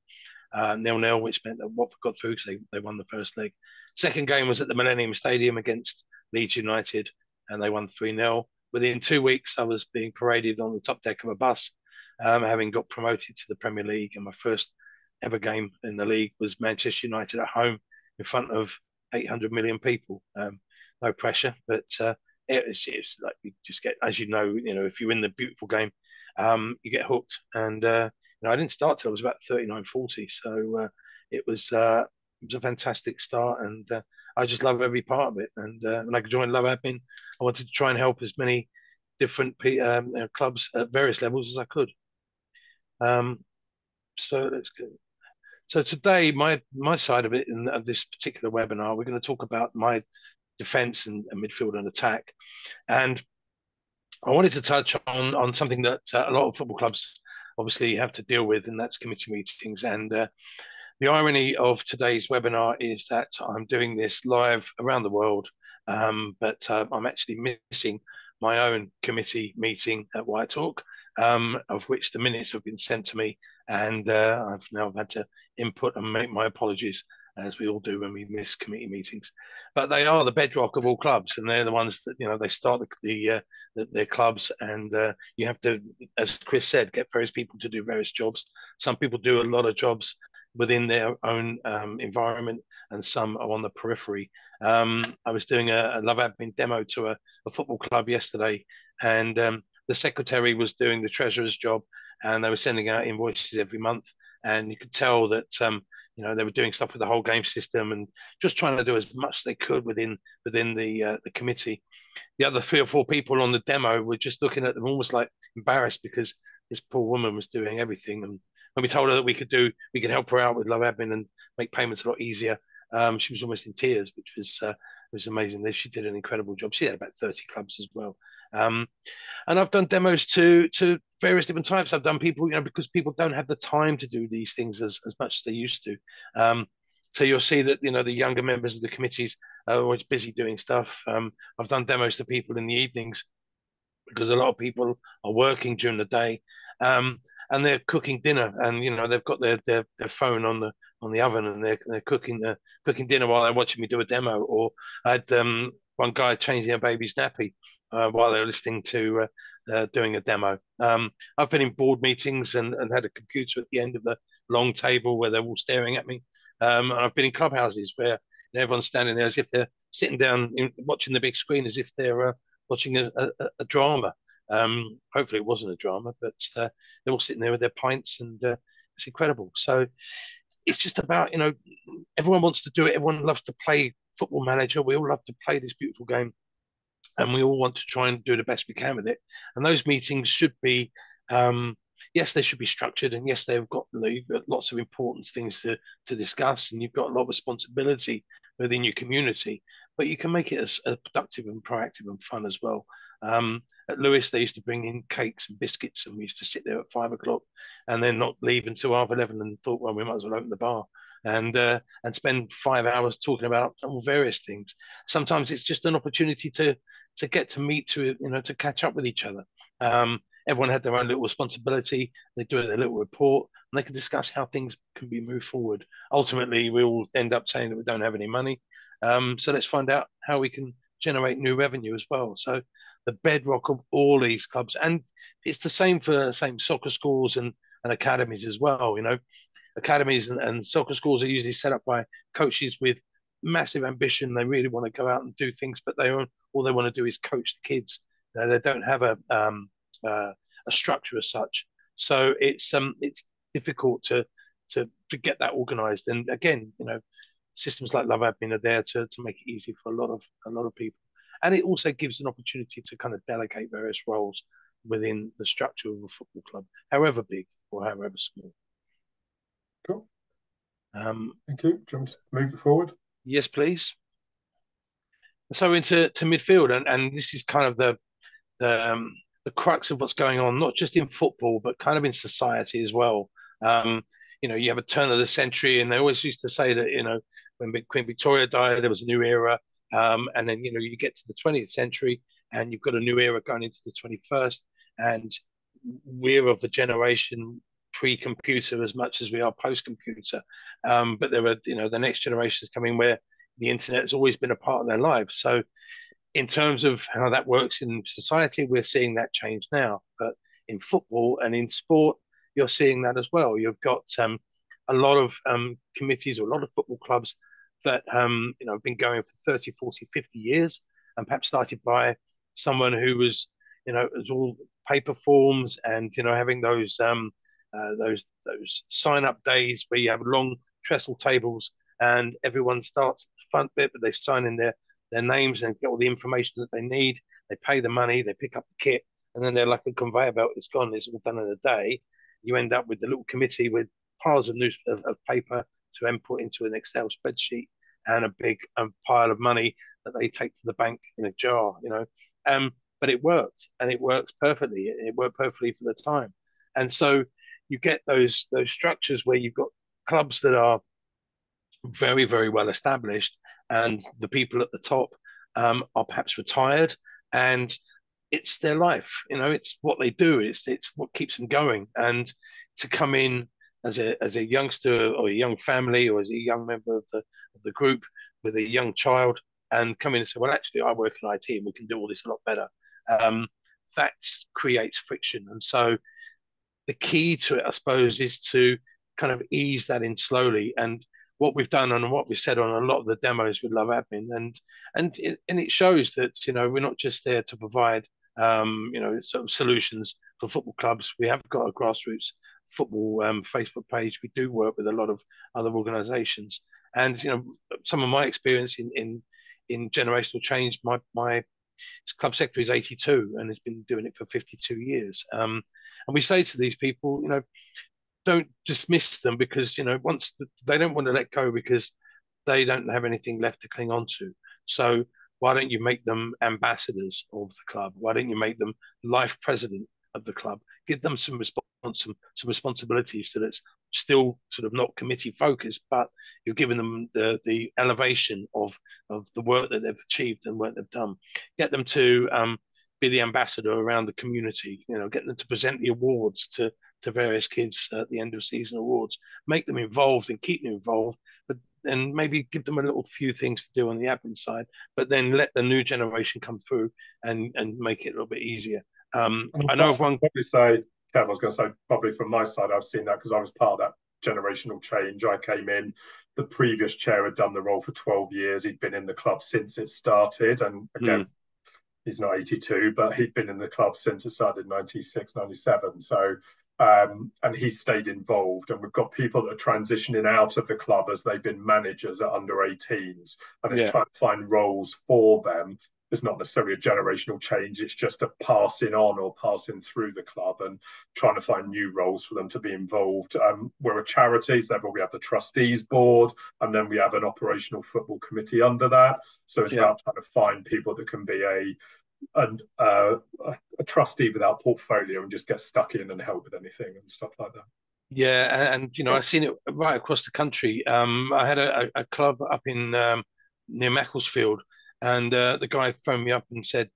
0-0, which meant that Watford got through because they won the first leg. Second game was at the Millennium Stadium against Leeds United, and they won 3-0. Within 2 weeks, I was being paraded on the top deck of a bus, having got promoted to the Premier League. And my first ever game in the league was Manchester United at home in front of 800 million people. No pressure, but it's like you just get, as you know, if you win the beautiful game, you get hooked. And I didn't start till I was about 39, 40. So it was a fantastic start, and I just love every part of it. And when I joined LoveAdmin, I wanted to try and help as many different clubs at various levels as I could. So let's go. So today, my side of it, of this particular webinar, we're going to talk about my defence and midfield and attack. And I wanted to touch on something that a lot of football clubs obviously have to deal with, and that's committee meetings. And the irony of today's webinar is that I'm doing this live around the world, but I'm actually missing my own committee meeting at Whitehawk, of which the minutes have been sent to me, and I've now had to input and make my apologies, as we all do when we miss committee meetings. But they are the bedrock of all clubs, and they're the ones that they start their clubs, and you have to, as Chris said, get various people to do various jobs. Some people do a lot of jobs within their own environment, and some are on the periphery. I was doing a LoveAdmin demo to a football club yesterday, and the secretary was doing the treasurer's job, and they were sending out invoices every month, and you could tell that they were doing stuff with the whole game system and just trying to do as much as they could within the committee. The other 3 or 4 people on the demo were just looking at them almost like embarrassed, because this poor woman was doing everything. And when we told her that we could help her out with LoveAdmin and make payments a lot easier, she was almost in tears, which was amazing. She did an incredible job. She had about 30 clubs as well. And I've done demos to various different types. I've done people, because people don't have the time to do these things as much as they used to. So you'll see that, the younger members of the committees are always busy doing stuff. I've done demos to people in the evenings, because a lot of people are working during the day, and they're cooking dinner, and they've got their phone on the oven, and they're cooking dinner while they're watching me do a demo. Or I had one guy changing a baby's nappy while they were listening to doing a demo. I've been in board meetings and had a computer at the end of the long table where they're all staring at me. And I've been in clubhouses where everyone's standing there as if they're sitting down watching the big screen, as if they're watching a drama. Hopefully it wasn't a drama, but they're all sitting there with their pints, and it's incredible. So it's just about, everyone wants to do it. Everyone loves to play Football Manager. We all love to play this beautiful game, and we all want to try and do the best we can with it. And those meetings should be, yes, they should be structured, and yes, you've got lots of important things to discuss, and you've got a lot of responsibility within your community, but you can make it as productive and proactive and fun as well. At Lewis, they used to bring in cakes and biscuits, and we used to sit there at 5 o'clock and then not leave until 11:30, and thought, well, we might as well open the bar and spend 5 hours talking about all various things. Sometimes it's just an opportunity to get to meet, to catch up with each other. Everyone had their own little responsibility. They do a little report, and they can discuss how things can be moved forward. Ultimately, we all end up saying that we don't have any money. So let's find out how we can generate new revenue as well. So the bedrock of all these clubs, and it's the same for soccer schools and and academies as well. Academies and soccer schools are usually set up by coaches with massive ambition. They really want to go out and do things, but all they want to do is coach the kids. They don't have a structure as such. So it's difficult to get that organised. And again, systems like LoveAdmin are there to make it easy for a lot of people. And it also gives an opportunity to kind of delegate various roles within the structure of a football club, however big or however small. Cool. Thank you. Do you want to move it forward? Yes, please. So into midfield, and this is kind of the crux of what's going on, not just in football, but kind of in society as well. You have a turn of the century, and they always used to say that, when Queen Victoria died, there was a new era. And then, you get to the 20th century and you've got a new era going into the 21st. And we're of the generation pre-computer as much as we are post-computer. But there are, the next generation is coming where the internet has always been a part of their lives. So in terms of how that works in society, we're seeing that change now. But in football and in sport, you're seeing that as well. You've got a lot of committees or a lot of football clubs that have been going for 30, 40, 50 years, and perhaps started by someone who was, it was all paper forms and having those sign-up days where you have long trestle tables and everyone starts at the front bit, but they sign in their names and get all the information that they need. They pay the money, they pick up the kit, and then they're like a conveyor belt. It's gone. It's all done in a day. You end up with the little committee with piles of paper to input into an Excel spreadsheet and a big pile of money that they take to the bank in a jar, but it worked, and it works perfectly. It worked perfectly for the time. And so you get those structures where you've got clubs that are very, very well established, and the people at the top are perhaps retired, and it's their life. It's what they do. It's what keeps them going. And to come in as a youngster or a young family or as a young member of the group with a young child and come in and say, well, actually, I work in IT and we can do all this a lot better. That creates friction. And so the key to it, I suppose, is to kind of ease that in slowly. And what we've done and what we've said on a lot of the demos with LoveAdmin, and it shows that we're not just there to provide sort of solutions for football clubs. We have got a grassroots football Facebook page. We do work with a lot of other organisations, and some of my experience in generational change. My club secretary is 82 and has been doing it for 52 years. And we say to these people, don't dismiss them because once they don't want to let go because they don't have anything left to cling on to. So why don't you make them ambassadors of the club? Why don't you make them life president of the club? Give them some responsibilities so that's still sort of not committee focused, but you're giving them the elevation of the work that they've achieved and work they've done. Get them to be the ambassador around the community. Get them to present the awards to various kids at the end of season awards. Make them involved and keep them involved, but and maybe give them a little few things to do on the admin side, but then let the new generation come through and make it a little bit easier. I know of one. Probably say, Kev, I was going to say, probably from my side, I've seen that because I was part of that generational change. I came in, the previous chair had done the role for 12 years. He'd been in the club since it started. And again, he's not 82, but he'd been in the club since it started in 96, 97. So, and he stayed involved. And we've got people that are transitioning out of the club as they've been managers at under 18s. And it's trying to find roles for them. It's not necessarily a generational change. It's just a passing on or passing through the club and trying to find new roles for them to be involved. We're a charity, so therefore we have the trustees board, and then we have an operational football committee under that. So it's about trying to find people that can be a trustee without portfolio and just get stuck in and help with anything and stuff like that. Yeah, and I've seen it right across the country. I had a club up in near Macclesfield. And the guy phoned me up and said,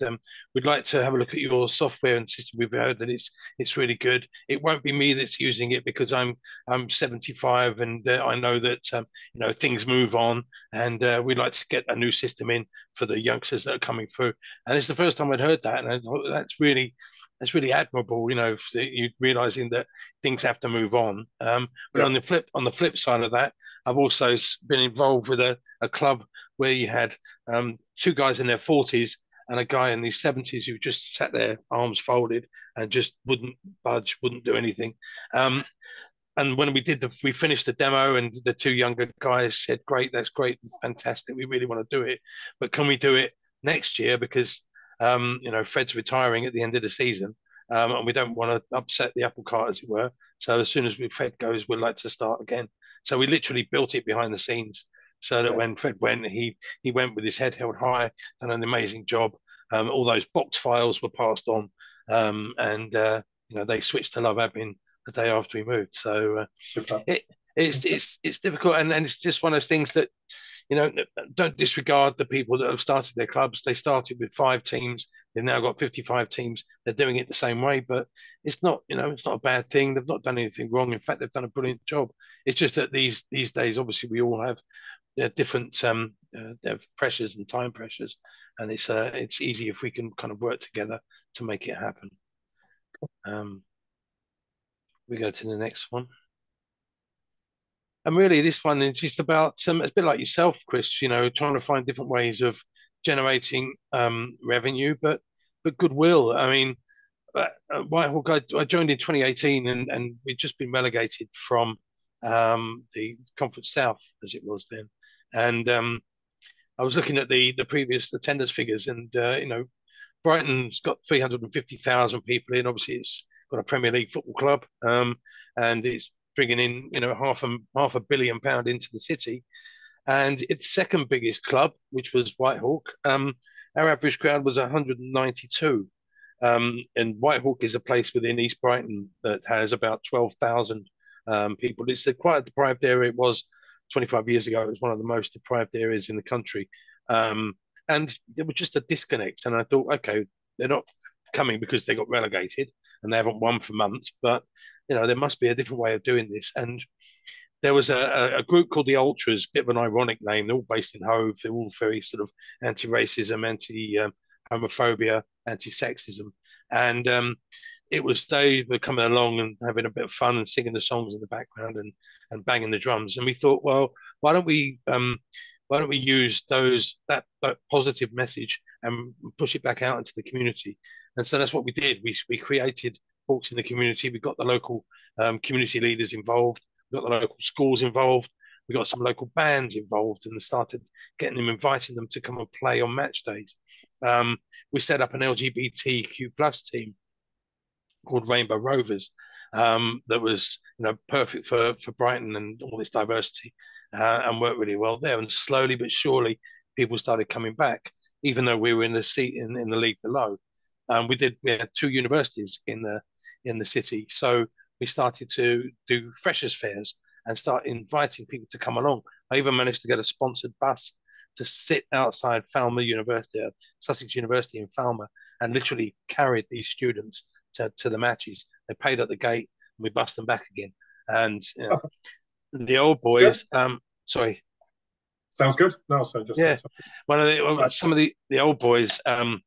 we'd like to have a look at your software and system. We've heard that it's really good. It won't be me that's using it because I'm 75 and I know that things move on, and we'd like to get a new system in for the youngsters that are coming through. And it's the first time I'd heard that, and I thought that's really it's really admirable, you know, you realizing that things have to move on. But Yeah. on the flip side of that, I've also been involved with a club where you had two guys in their 40s and a guy in his 70s who just sat there, arms folded, and just wouldn't budge, wouldn't do anything. And when we finished the demo, and the two younger guys said, "Great, that's great, it's fantastic. We really want to do it, but can we do it next year? Because you know, Fred's retiring at the end of the season, and we don't want to upset the apple cart, as it were. So as soon as Fred goes, we'd like to start again." So we literally built it behind the scenes, so that when Fred went, he went with his head held high, done an amazing job. All those box files were passed on, and you know, they switched to LoveAdmin the day after we moved. So it, it's difficult, and it's just one of those things that, you know, don't disregard the people that have started their clubs. They started with 5 teams. They've now got 55 teams. They're doing it the same way, but it's not, you know, it's not a bad thing. They've not done anything wrong. In fact, they've done a brilliant job. It's just that these days, obviously, we all have different pressures and time pressures, and it's easy if we can kind of work together to make it happen. We go to the next one. And really, this one is just about, it's a bit like yourself, Chris, you know, trying to find different ways of generating revenue, but goodwill. I mean, Whitehawk, I joined in 2018, and we'd just been relegated from the Conference South, as it was then. And I was looking at the previous attendance figures, and you know, Brighton's got 350,000 people in. Obviously, it's got a Premier League football club, and it's bringing in, you know, half a £1 billion into the city. And its second biggest club, which was Whitehawk, our average crowd was 192. And Whitehawk is a place within East Brighton that has about 12,000 people. It's quite a deprived area. It was 25 years ago. It was one of the most deprived areas in the country. And there was just a disconnect. And I thought, okay, they're not coming because they got relegated and they haven't won for months, but you know, there must be a different way of doing this. And there was a group called the Ultras, bit of an ironic name. They're all based in Hove. They're all very sort of anti-racism, anti-homophobia, anti-sexism. And they were coming along and having a bit of fun and singing the songs in the background and banging the drums. And we thought, well, why don't we use that positive message and push it back out into the community? And so that's what we did. We created Hawks in the community. We got the local community leaders involved. We got the local schools involved. We got some local bands involved and started inviting them to come and play on match days. We set up an LGBTQ plus team called Rainbow Rovers, that was, you know, perfect for Brighton and all this diversity, and worked really well there. And slowly but surely, people started coming back, even though we were in the league below. We had 2 universities in the city, so we started to do freshers fairs and start inviting people to come along. I even managed to get a sponsored bus to sit outside Falmer University, Sussex University in Falmer, and literally carried these students to the matches. They paid at the gate, and we bussed them back again. And you know, the old boys, sorry. Sounds good. No, so just some of the old boys on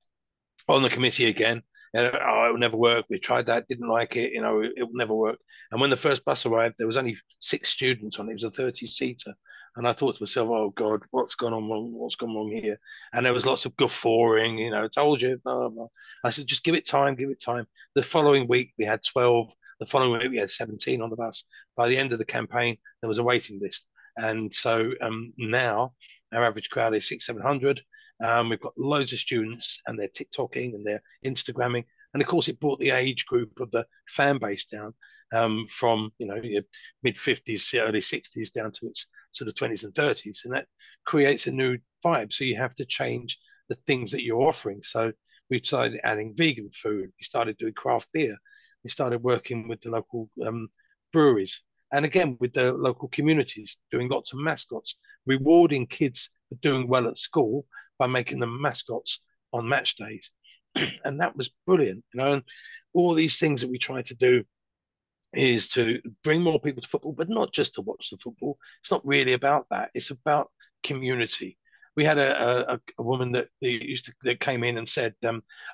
the committee again. You know, oh, it will never work. We tried that, didn't like it. You know, it will never work. And when the first bus arrived, there was only 6 students on it. It was a 30-seater. And I thought to myself, oh God, what's gone on wrong? What's gone wrong here? And there was lots of guffawing, you know, told you, blah, blah, blah. I said, just give it time, give it time. The following week, we had 12. The following week, we had 17 on the bus. By the end of the campaign, there was a waiting list. And so now our average crowd is 600-700. We've got loads of students, and they're TikToking and they're Instagramming. And of course, it brought the age group of the fan base down from, you know, your mid-50s, early 60s down to its sort of 20s and 30s. And that creates a new vibe. So you have to change the things that you're offering. So we started adding vegan food. We started doing craft beer. We started working with the local breweries. And again, with the local communities, doing lots of mascots, rewarding kids for doing well at school by making them mascots on match days. And that was brilliant, you know. And all these things that we try to do is to bring more people to football, but not just to watch the football. It's not really about that. It's about community. we had a woman that came in and said,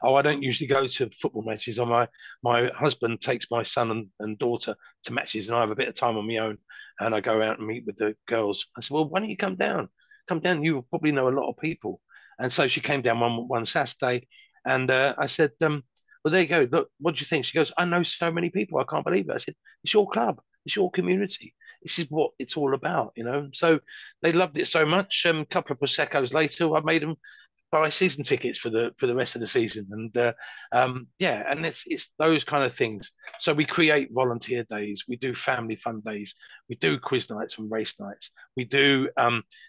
"Oh, I don't usually go to football matches. My husband takes my son and daughter to matches, and I have a bit of time on my own, and I go out and meet with the girls." I said, "Well, why don't you come down? Come down. You probably know a lot of people." And so she came down one Saturday, and I said, "Well, there you go. Look, what do you think?" She goes, "I know so many people. I can't believe it." I said, "It's your club. It's your community. This is what it's all about, you know." So they loved it so much. A couple of proseccos later, I made them buy season tickets for the rest of the season, and yeah, and it's those kind of things. So we create volunteer days, we do family fun days, we do quiz nights and race nights, we do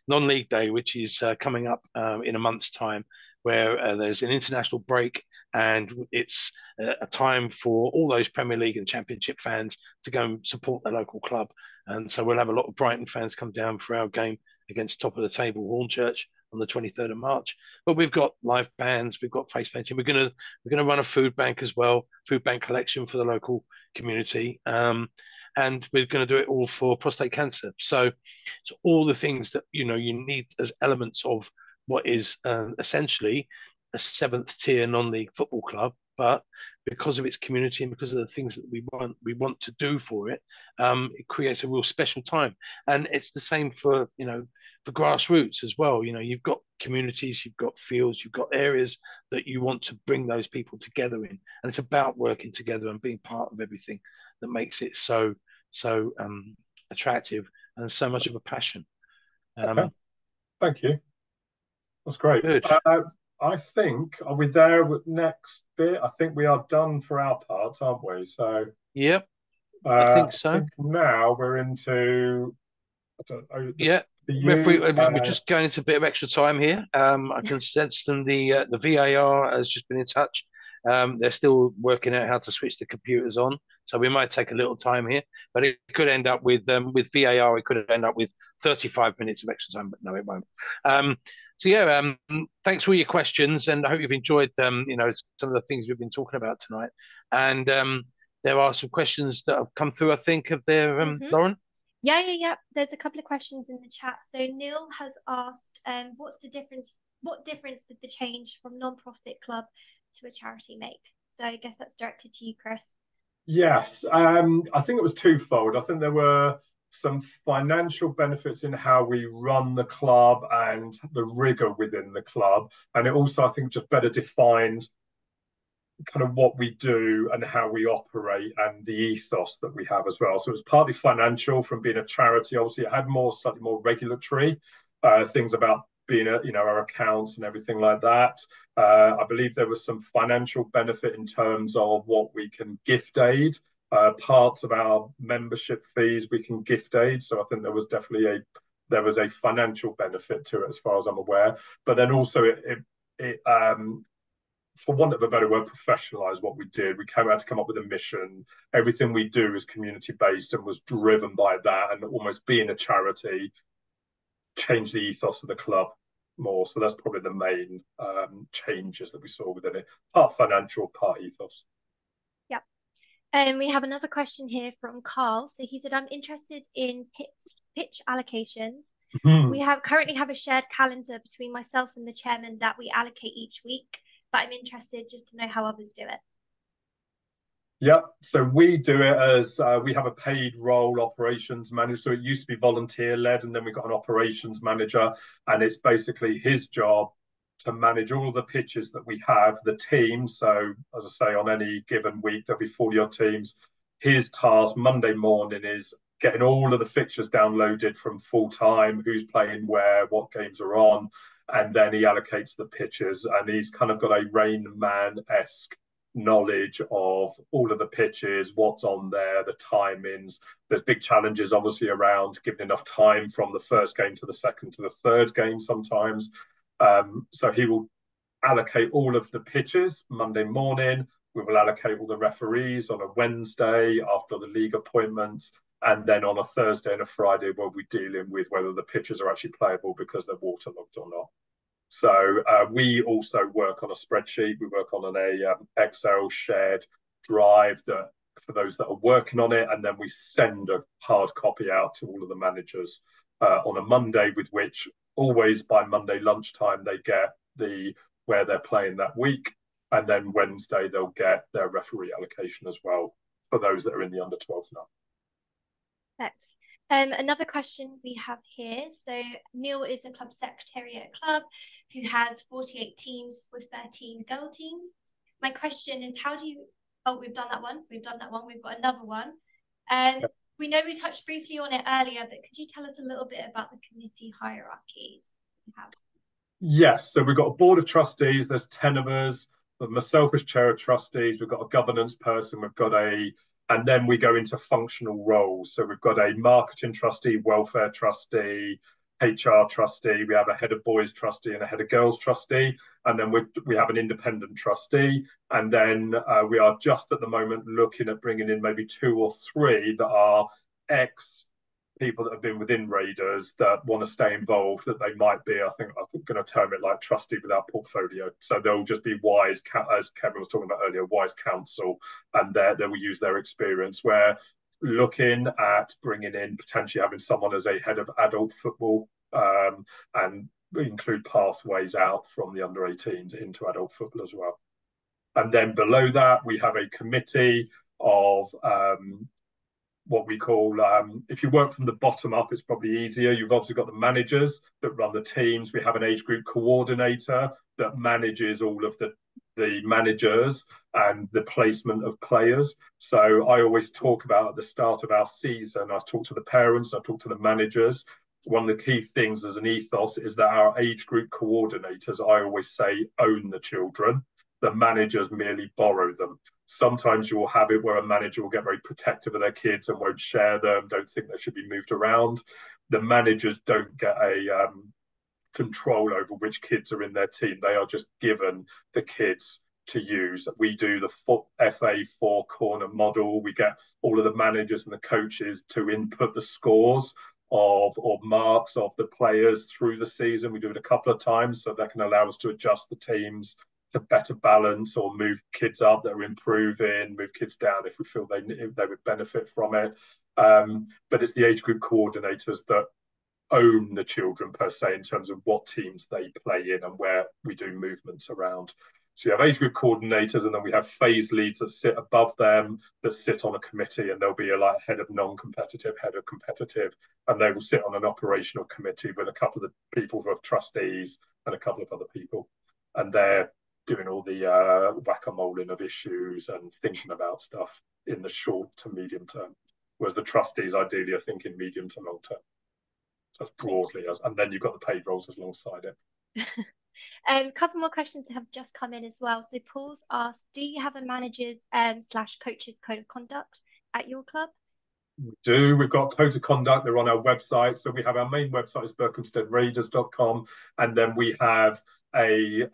non-league day, which is coming up in a month's time, where there's an international break, and it's a time for all those Premier League and Championship fans to go and support their local club. And so we'll have a lot of Brighton fans come down for our game against top of the table Hornchurch on the 23rd of March. But we've got live bands, we've got face painting. We're gonna run a food bank as well, food bank collection for the local community. And we're going to do it all for prostate cancer. So all the things that you need as elements of what is essentially a seventh tier non-league football club, but because of its community and because of the things that we want to do for it, it creates a real special time. And it's the same for for grassroots as well. You've got communities, you've got fields, you've got areas that you want to bring those people together in, and it's about working together and being part of everything that makes it so attractive and so much of a passion. Okay. Thank you. That's great. Good. I think, are we there with next bit? I think we are done for our part, aren't we? So yep, I think so. I think now we're into referee. We're just going into a bit of extra time here. I can sense them. The VAR has just been in touch. They're still working out how to switch the computers on, so we might take a little time here. But it could end up with VAR. It could end up with 35 minutes of extra time, but no, it won't. So yeah, thanks for all your questions, and I hope you've enjoyed some of the things we've been talking about tonight. And there are some questions that have come through, I think, of there, Lauren. Yeah. There's a couple of questions in the chat. So Neil has asked, what's the difference? What difference did the change from non-profit club to a charity make? So I guess that's directed to you, Chris. Yes, I think it was twofold. I think there were some financial benefits in how we run the club and the rigor within the club, and it also, I think, just better defined kind of what we do and how we operate and the ethos that we have as well. So it was partly financial from being a charity. Obviously, it had slightly more regulatory things about being our accounts and everything like that. I believe there was some financial benefit in terms of what we can gift aid. Parts of our membership fees we can gift aid. So I think there was definitely a financial benefit to it as far as I'm aware. But then also it for want of a better word, professionalize what we did. We had to come up with a mission. Everything we do is community based and was driven by that, and almost being a charity changed the ethos of the club more. So that's probably the main changes that we saw within it. Part financial, part ethos. Yeah. We have another question here from Carl. So he said, I'm interested in pitch allocations. We currently have a shared calendar between myself and the chairman that we allocate each week, but I'm interested just to know how others do it. Yeah, so we do it as we have a paid role operations manager. So it used to be volunteer led, and then we got an operations manager, and it's basically his job to manage all of the pitches that we have, the team. So as I say, on any given week, there'll be 40 odd teams. His task Monday morning is getting all of the fixtures downloaded from full time, who's playing where, what games are on, and then he allocates the pitches, and he's kind of got a Rain Man-esque knowledge of all of the pitches, what's on there, the timings. There's big challenges obviously around giving enough time from the first game to the second to the third game sometimes. So he will allocate all of the pitches Monday morning. We will allocate all the referees on a Wednesday after the league appointments, and then on a Thursday and a Friday we'll be dealing with whether the pitches are actually playable because they're waterlogged or not. So we also work on a spreadsheet. We work on an Excel shared drive that for those that are working on it, and then we send a hard copy out to all of the managers on a Monday, with which always by Monday lunchtime they get where they're playing that week, and then Wednesday they'll get their referee allocation as well for those that are in the under 12s now. Thanks. Another question we have here. So Neil is a club secretary at a club who has 48 teams with 13 girl teams. My question is, how do you... Oh, we've done that one. We've got another one. Yep. We know we touched briefly on it earlier, but could you tell us a little bit about the committee hierarchies we have? Yes, so we've got a board of trustees. There's 10 of us. Myself as chair of trustees. We've got a governance person. And then we go into functional roles. So we've got a marketing trustee, welfare trustee, HR trustee. We have a head of boys trustee and a head of girls trustee. And then we have an independent trustee. And then we are just at the moment looking at bringing in maybe 2 or 3 that are ex people that have been within Raiders that want to stay involved, that they might be, I think going to term it like trustee without portfolio. So they'll just be wise, as Kevin was talking about earlier, wise counsel, and they will use their experience. We're looking at bringing in, potentially having someone as a head of adult football, and include pathways out from the under 18s into adult football as well. And then below that, we have a committee of what we call, if you work from the bottom up, it's probably easier. You've obviously got the managers that run the teams. We have an age group coordinator that manages all of the managers and the placement of players. So I always talk about at the start of our season, I talk to the parents, I talk to the managers. One of the key things as an ethos is that our age group coordinators, I always say, own the children. The managers merely borrow them. Sometimes you will have it where a manager will get very protective of their kids and won't share them, don't think they should be moved around. The managers don't get a control over which kids are in their team. They are just given the kids to use. We do the FA 4-corner model. We get all of the managers and the coaches to input the scores or marks of the players through the season. We do it a couple of times so that can allow us to adjust the teams to better balance or move kids up that are improving, move kids down if we feel they would benefit from it. But it's the age group coordinators that own the children per se in terms of what teams they play in and where we do movements around. So you have age group coordinators, and then we have phase leads that sit above them, that sit on a committee, and there'll be a head of non-competitive, head of competitive, and they will sit on an operational committee with a couple of the people who are trustees and a couple of other people. And they're doing all the whack-a-moling of issues and thinking about stuff in the short to medium term, whereas the trustees ideally are thinking medium to long term. So that's broadly, and then you've got the paid roles alongside it. A couple more questions have just come in as well. So Paul's asked, do you have a manager's / coach's code of conduct at your club? We do. We've got codes of conduct. They're on our website. So we have our main website is berkhamstedraiders.com, and then we have a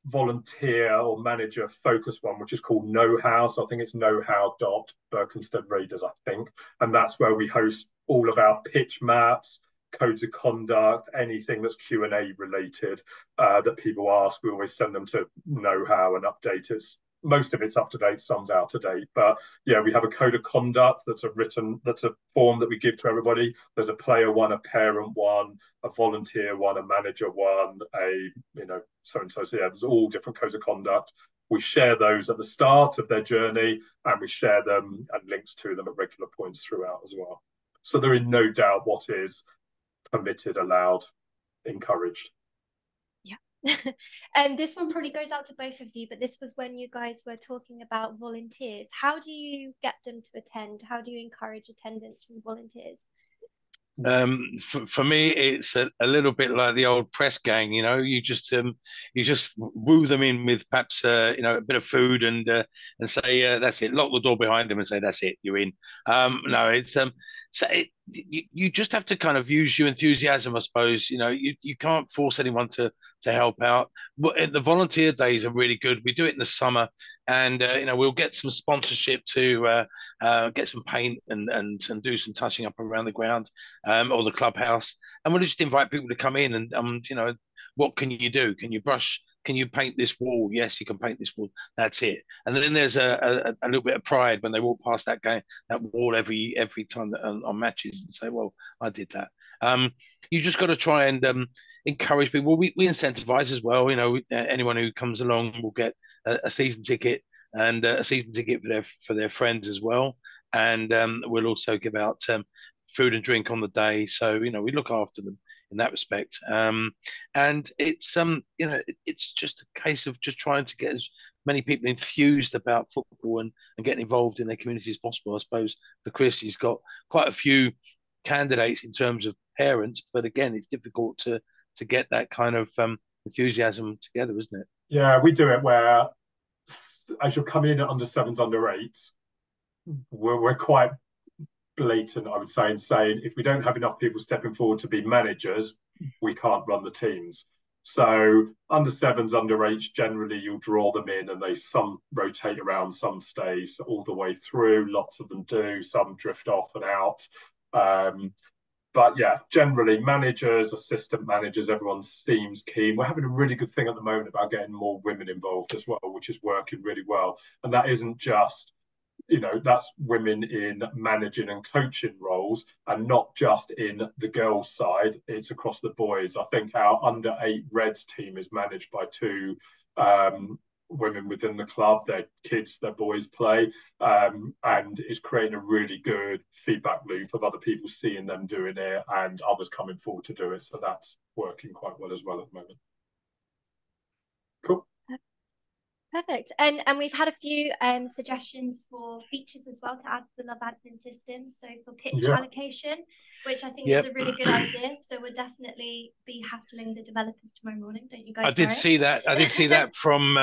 volunteer or manager focus one, which is called Know-How. So I think it's knowhow.berkhamstedraiders, I think. And that's where we host all of our pitch maps, codes of conduct, anything that's Q&A related that people ask. We always send them to Know-How and update it. Most of it's up to date, some's out of date. But yeah, we have a code of conduct that's a form that we give to everybody. There's a player one, a parent one, a volunteer one, a manager one, so-and-so. So yeah, there's all different codes of conduct. We share those at the start of their journey, and we share them and links to them at regular points throughout as well. So there is no doubt what is permitted, allowed, encouraged. This one probably goes out to both of you, but this was when you guys were talking about volunteers. How do you get them to attend? How do you encourage attendance from volunteers? For me, it's a little bit like the old press gang. You just woo them in with perhaps a bit of food and say that's it. Lock the door behind them and say that's it. You're in. No, it's you just have to kind of use your enthusiasm, I suppose. You can't force anyone to help out. But the volunteer days are really good. We do it in the summer, and we'll get some sponsorship to get some paint and do some touching up around the ground. Or the clubhouse, and we'll just invite people to come in and what can you do? Can you brush? Can you paint this wall? Yes, you can paint this wall. That's it. And then there's a little bit of pride when they walk past that wall every time on matches and say, well, I did that. You just got to try and encourage people. We incentivize as well. You know, anyone who comes along will get a season ticket and a season ticket for their friends as well. And we'll also give out food and drink on the day. So you know, we look after them in that respect. And it's you know, it's just a case of just trying to get as many people enthused about football and getting involved in their community as possible. I suppose for Chris, he's got quite a few candidates in terms of parents, but again, it's difficult to get that kind of enthusiasm together, isn't it? Yeah, we do it where as you're coming in at under sevens, under eights, we're quite blatant, I would say, in saying if we don't have enough people stepping forward to be managers, we can't run the teams. So under sevens, under eights, generally you'll draw them in and some rotate around, some stay all the way through. Lots of them do, some drift off and out. But yeah, generally managers, assistant managers, everyone seems keen. We're having a really good thing at the moment about getting more women involved as well, which is working really well. And that isn't just, you know, that's women in managing and coaching roles and not just in the girls' side. It's across the boys. I think our under-8 Reds team is managed by two women within the club. Their kids, their boys play, and is creating a really good feedback loop of other people seeing them doing it and others coming forward to do it. So that's working quite well as well at the moment. Cool. Perfect. And we've had a few suggestions for features as well to add to the LoveAdmin system. So for pitch allocation, which I think is a really good idea. So we'll definitely be hassling the developers tomorrow morning. Don't you guys? I did see that. I did see that from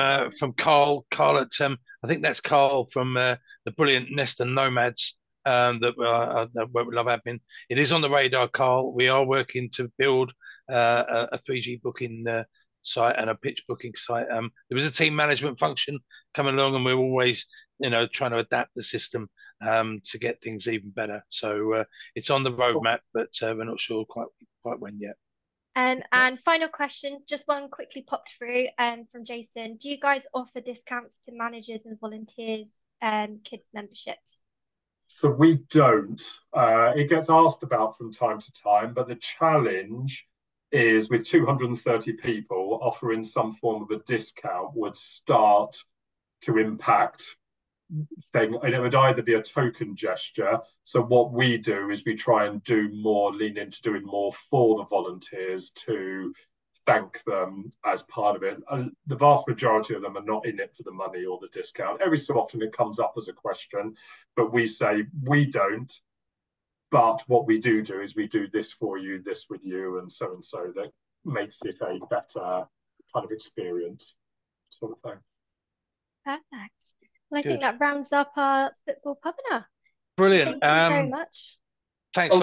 Carl. Carl at I think that's Carl from the brilliant Nest and Nomads that work with LoveAdmin. It is on the radar, Carl. We are working to build a 3G booking site and a pitch booking site. There was a team management function coming along, and we're always, you know, trying to adapt the system to get things even better. So it's on the roadmap, but we're not sure quite when yet. And final question, just one quickly popped through from Jason. Do you guys offer discounts to managers and volunteers kids memberships? So we don't. It gets asked about from time to time, but the challenge is with 230 people, offering some form of a discount would start to impact thing, and it would either be a token gesture. So what we do is we try and do more, lean into doing more for the volunteers to thank them as part of it. And the vast majority of them are not in it for the money or the discount. Every so often it comes up as a question, but we say we don't. But what we do is we do this for you, this with you, and so. That makes it a better kind of experience, sort of thing. Perfect. Well, I think that rounds up our football Pubinar. Brilliant. Thank you very much. Thanks.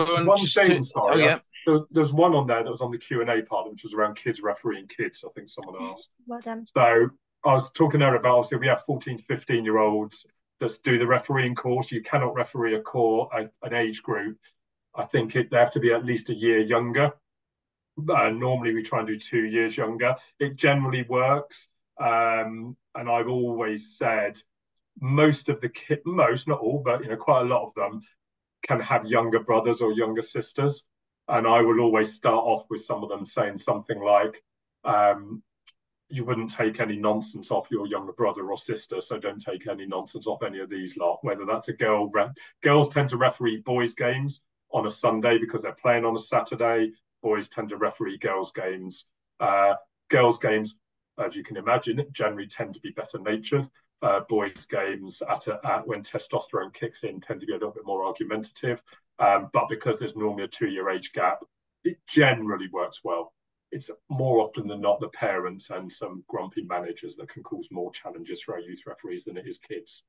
There's one on there that was on the Q&A part, which was around kids refereeing kids. I think someone asked. Well done. So I was talking there about, obviously, we have 14 to 15-year-olds that do the refereeing course. You cannot referee an age group. I think they have to be at least a year younger. Normally, we try and do 2 years younger. It generally works. And I've always said most of the kids, not all, but quite a lot of them can have younger brothers or younger sisters. And I will always start off with some of them saying something like, you wouldn't take any nonsense off your younger brother or sister, so don't take any nonsense off any of these lot, whether that's a girl. Girls tend to referee boys' games on a Sunday because they're playing on a Saturday. Boys tend to referee girls' games. Girls' games, as you can imagine, generally tend to be better natured. Boys' games when testosterone kicks in tend to be a little bit more argumentative. But because there's normally a 2-year age gap, it generally works well. It's more often than not the parents and some grumpy managers that can cause more challenges for our youth referees than it is kids.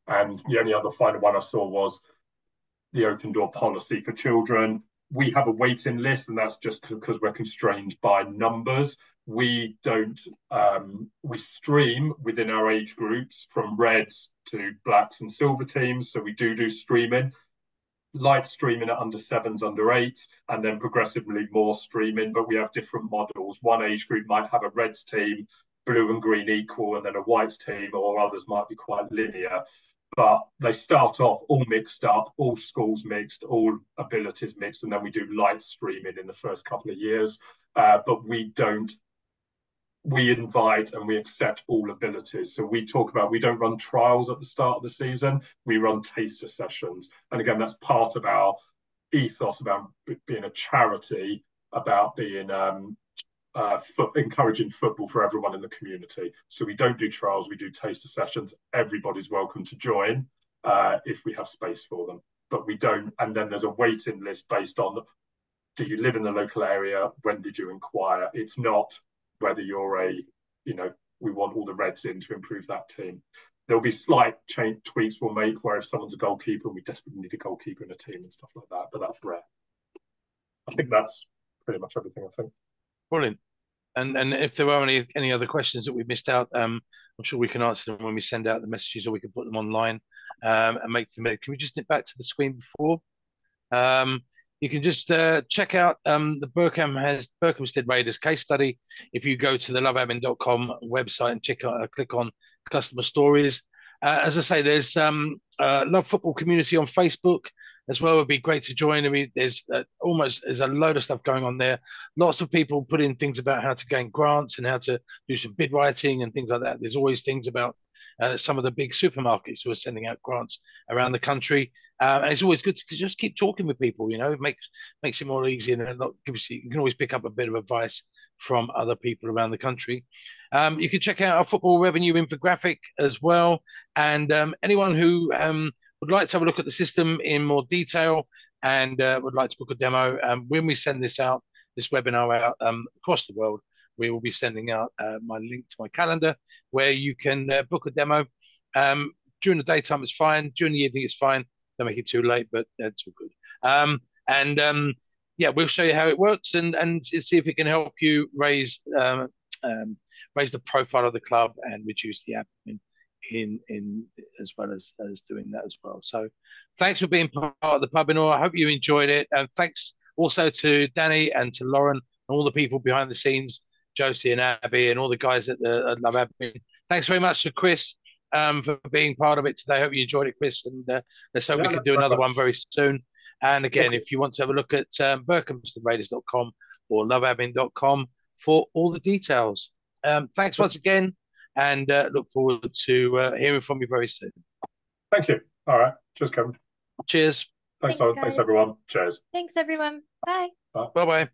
And the only other final one I saw was the open door policy for children. We have a waiting list, and that's just because we're constrained by numbers. We don't, we stream within our age groups from reds to blacks and silver teams. So we do streaming, light streaming at under sevens, under eights, and then progressively more streaming. But we have different models. One age group might have a reds team, blue and green equal, and then a whites team, or others might be quite linear. but they start off all mixed up, all schools mixed, all abilities mixed, and then we do light streaming in the first couple of years. But we invite and we accept all abilities. So we don't run trials at the start of the season, we run taster sessions. And again, that's part of our ethos about being a charity, about being encouraging football for everyone in the community. So we don't do trials, we do taster sessions. Everybody's welcome to join if we have space for them. But we don't, and then there's a waiting list based on, do you live in the local area? When did you inquire? It's not whether you're we want all the Reds in to improve that team. There'll be slight tweaks we'll make where if someone's a goalkeeper, we desperately need a goalkeeper in a team and stuff like that, but that's rare. I think that's pretty much everything, I think. Brilliant. And if there are any other questions that we missed out, I'm sure we can answer them when we send out the messages, or we can put them online and make them. Can we just nip back to the screen before? You can just check out the Berkhamsted Raiders case study. If you go to the LoveAdmin.com website and click on customer stories. As I say, there's Love Football community on Facebook as well. It would be great to join. I mean, there's a load of stuff going on there. Lots of people put in things about how to gain grants and how to do some bid writing and things like that. There's always things about some of the big supermarkets who are sending out grants around the country. And it's always good to just keep talking with people, it makes it more easy, and you can always pick up a bit of advice from other people around the country. You can check out our football revenue infographic as well. And anyone who would like to have a look at the system in more detail and would like to book a demo, when we send this webinar out across the world, we will be sending out my link to my calendar where you can book a demo. During the daytime, it's fine. During the evening, it's fine. Don't make it too late, but that's all good. We'll show you how it works and see if it can help you raise the profile of the club and reduce the admin in as well as doing that as well. So thanks for being part of the Pubinar. I hope you enjoyed it, and thanks also to Danny and to Lauren and all the people behind the scenes, Josie and Abby and all the guys at LoveAdmin. Thanks very much to Chris for being part of it today. I hope you enjoyed it, Chris, and let's hope we can do another one very soon. And again, if you want to have a look at berkhamstedraiders.com or loveadmin.com for all the details. Thanks once again, and look forward to hearing from you very soon. Thank you. All right. Cheers, Kevin. Cheers. Thanks everyone. Cheers. Thanks, everyone. Bye. Bye-bye.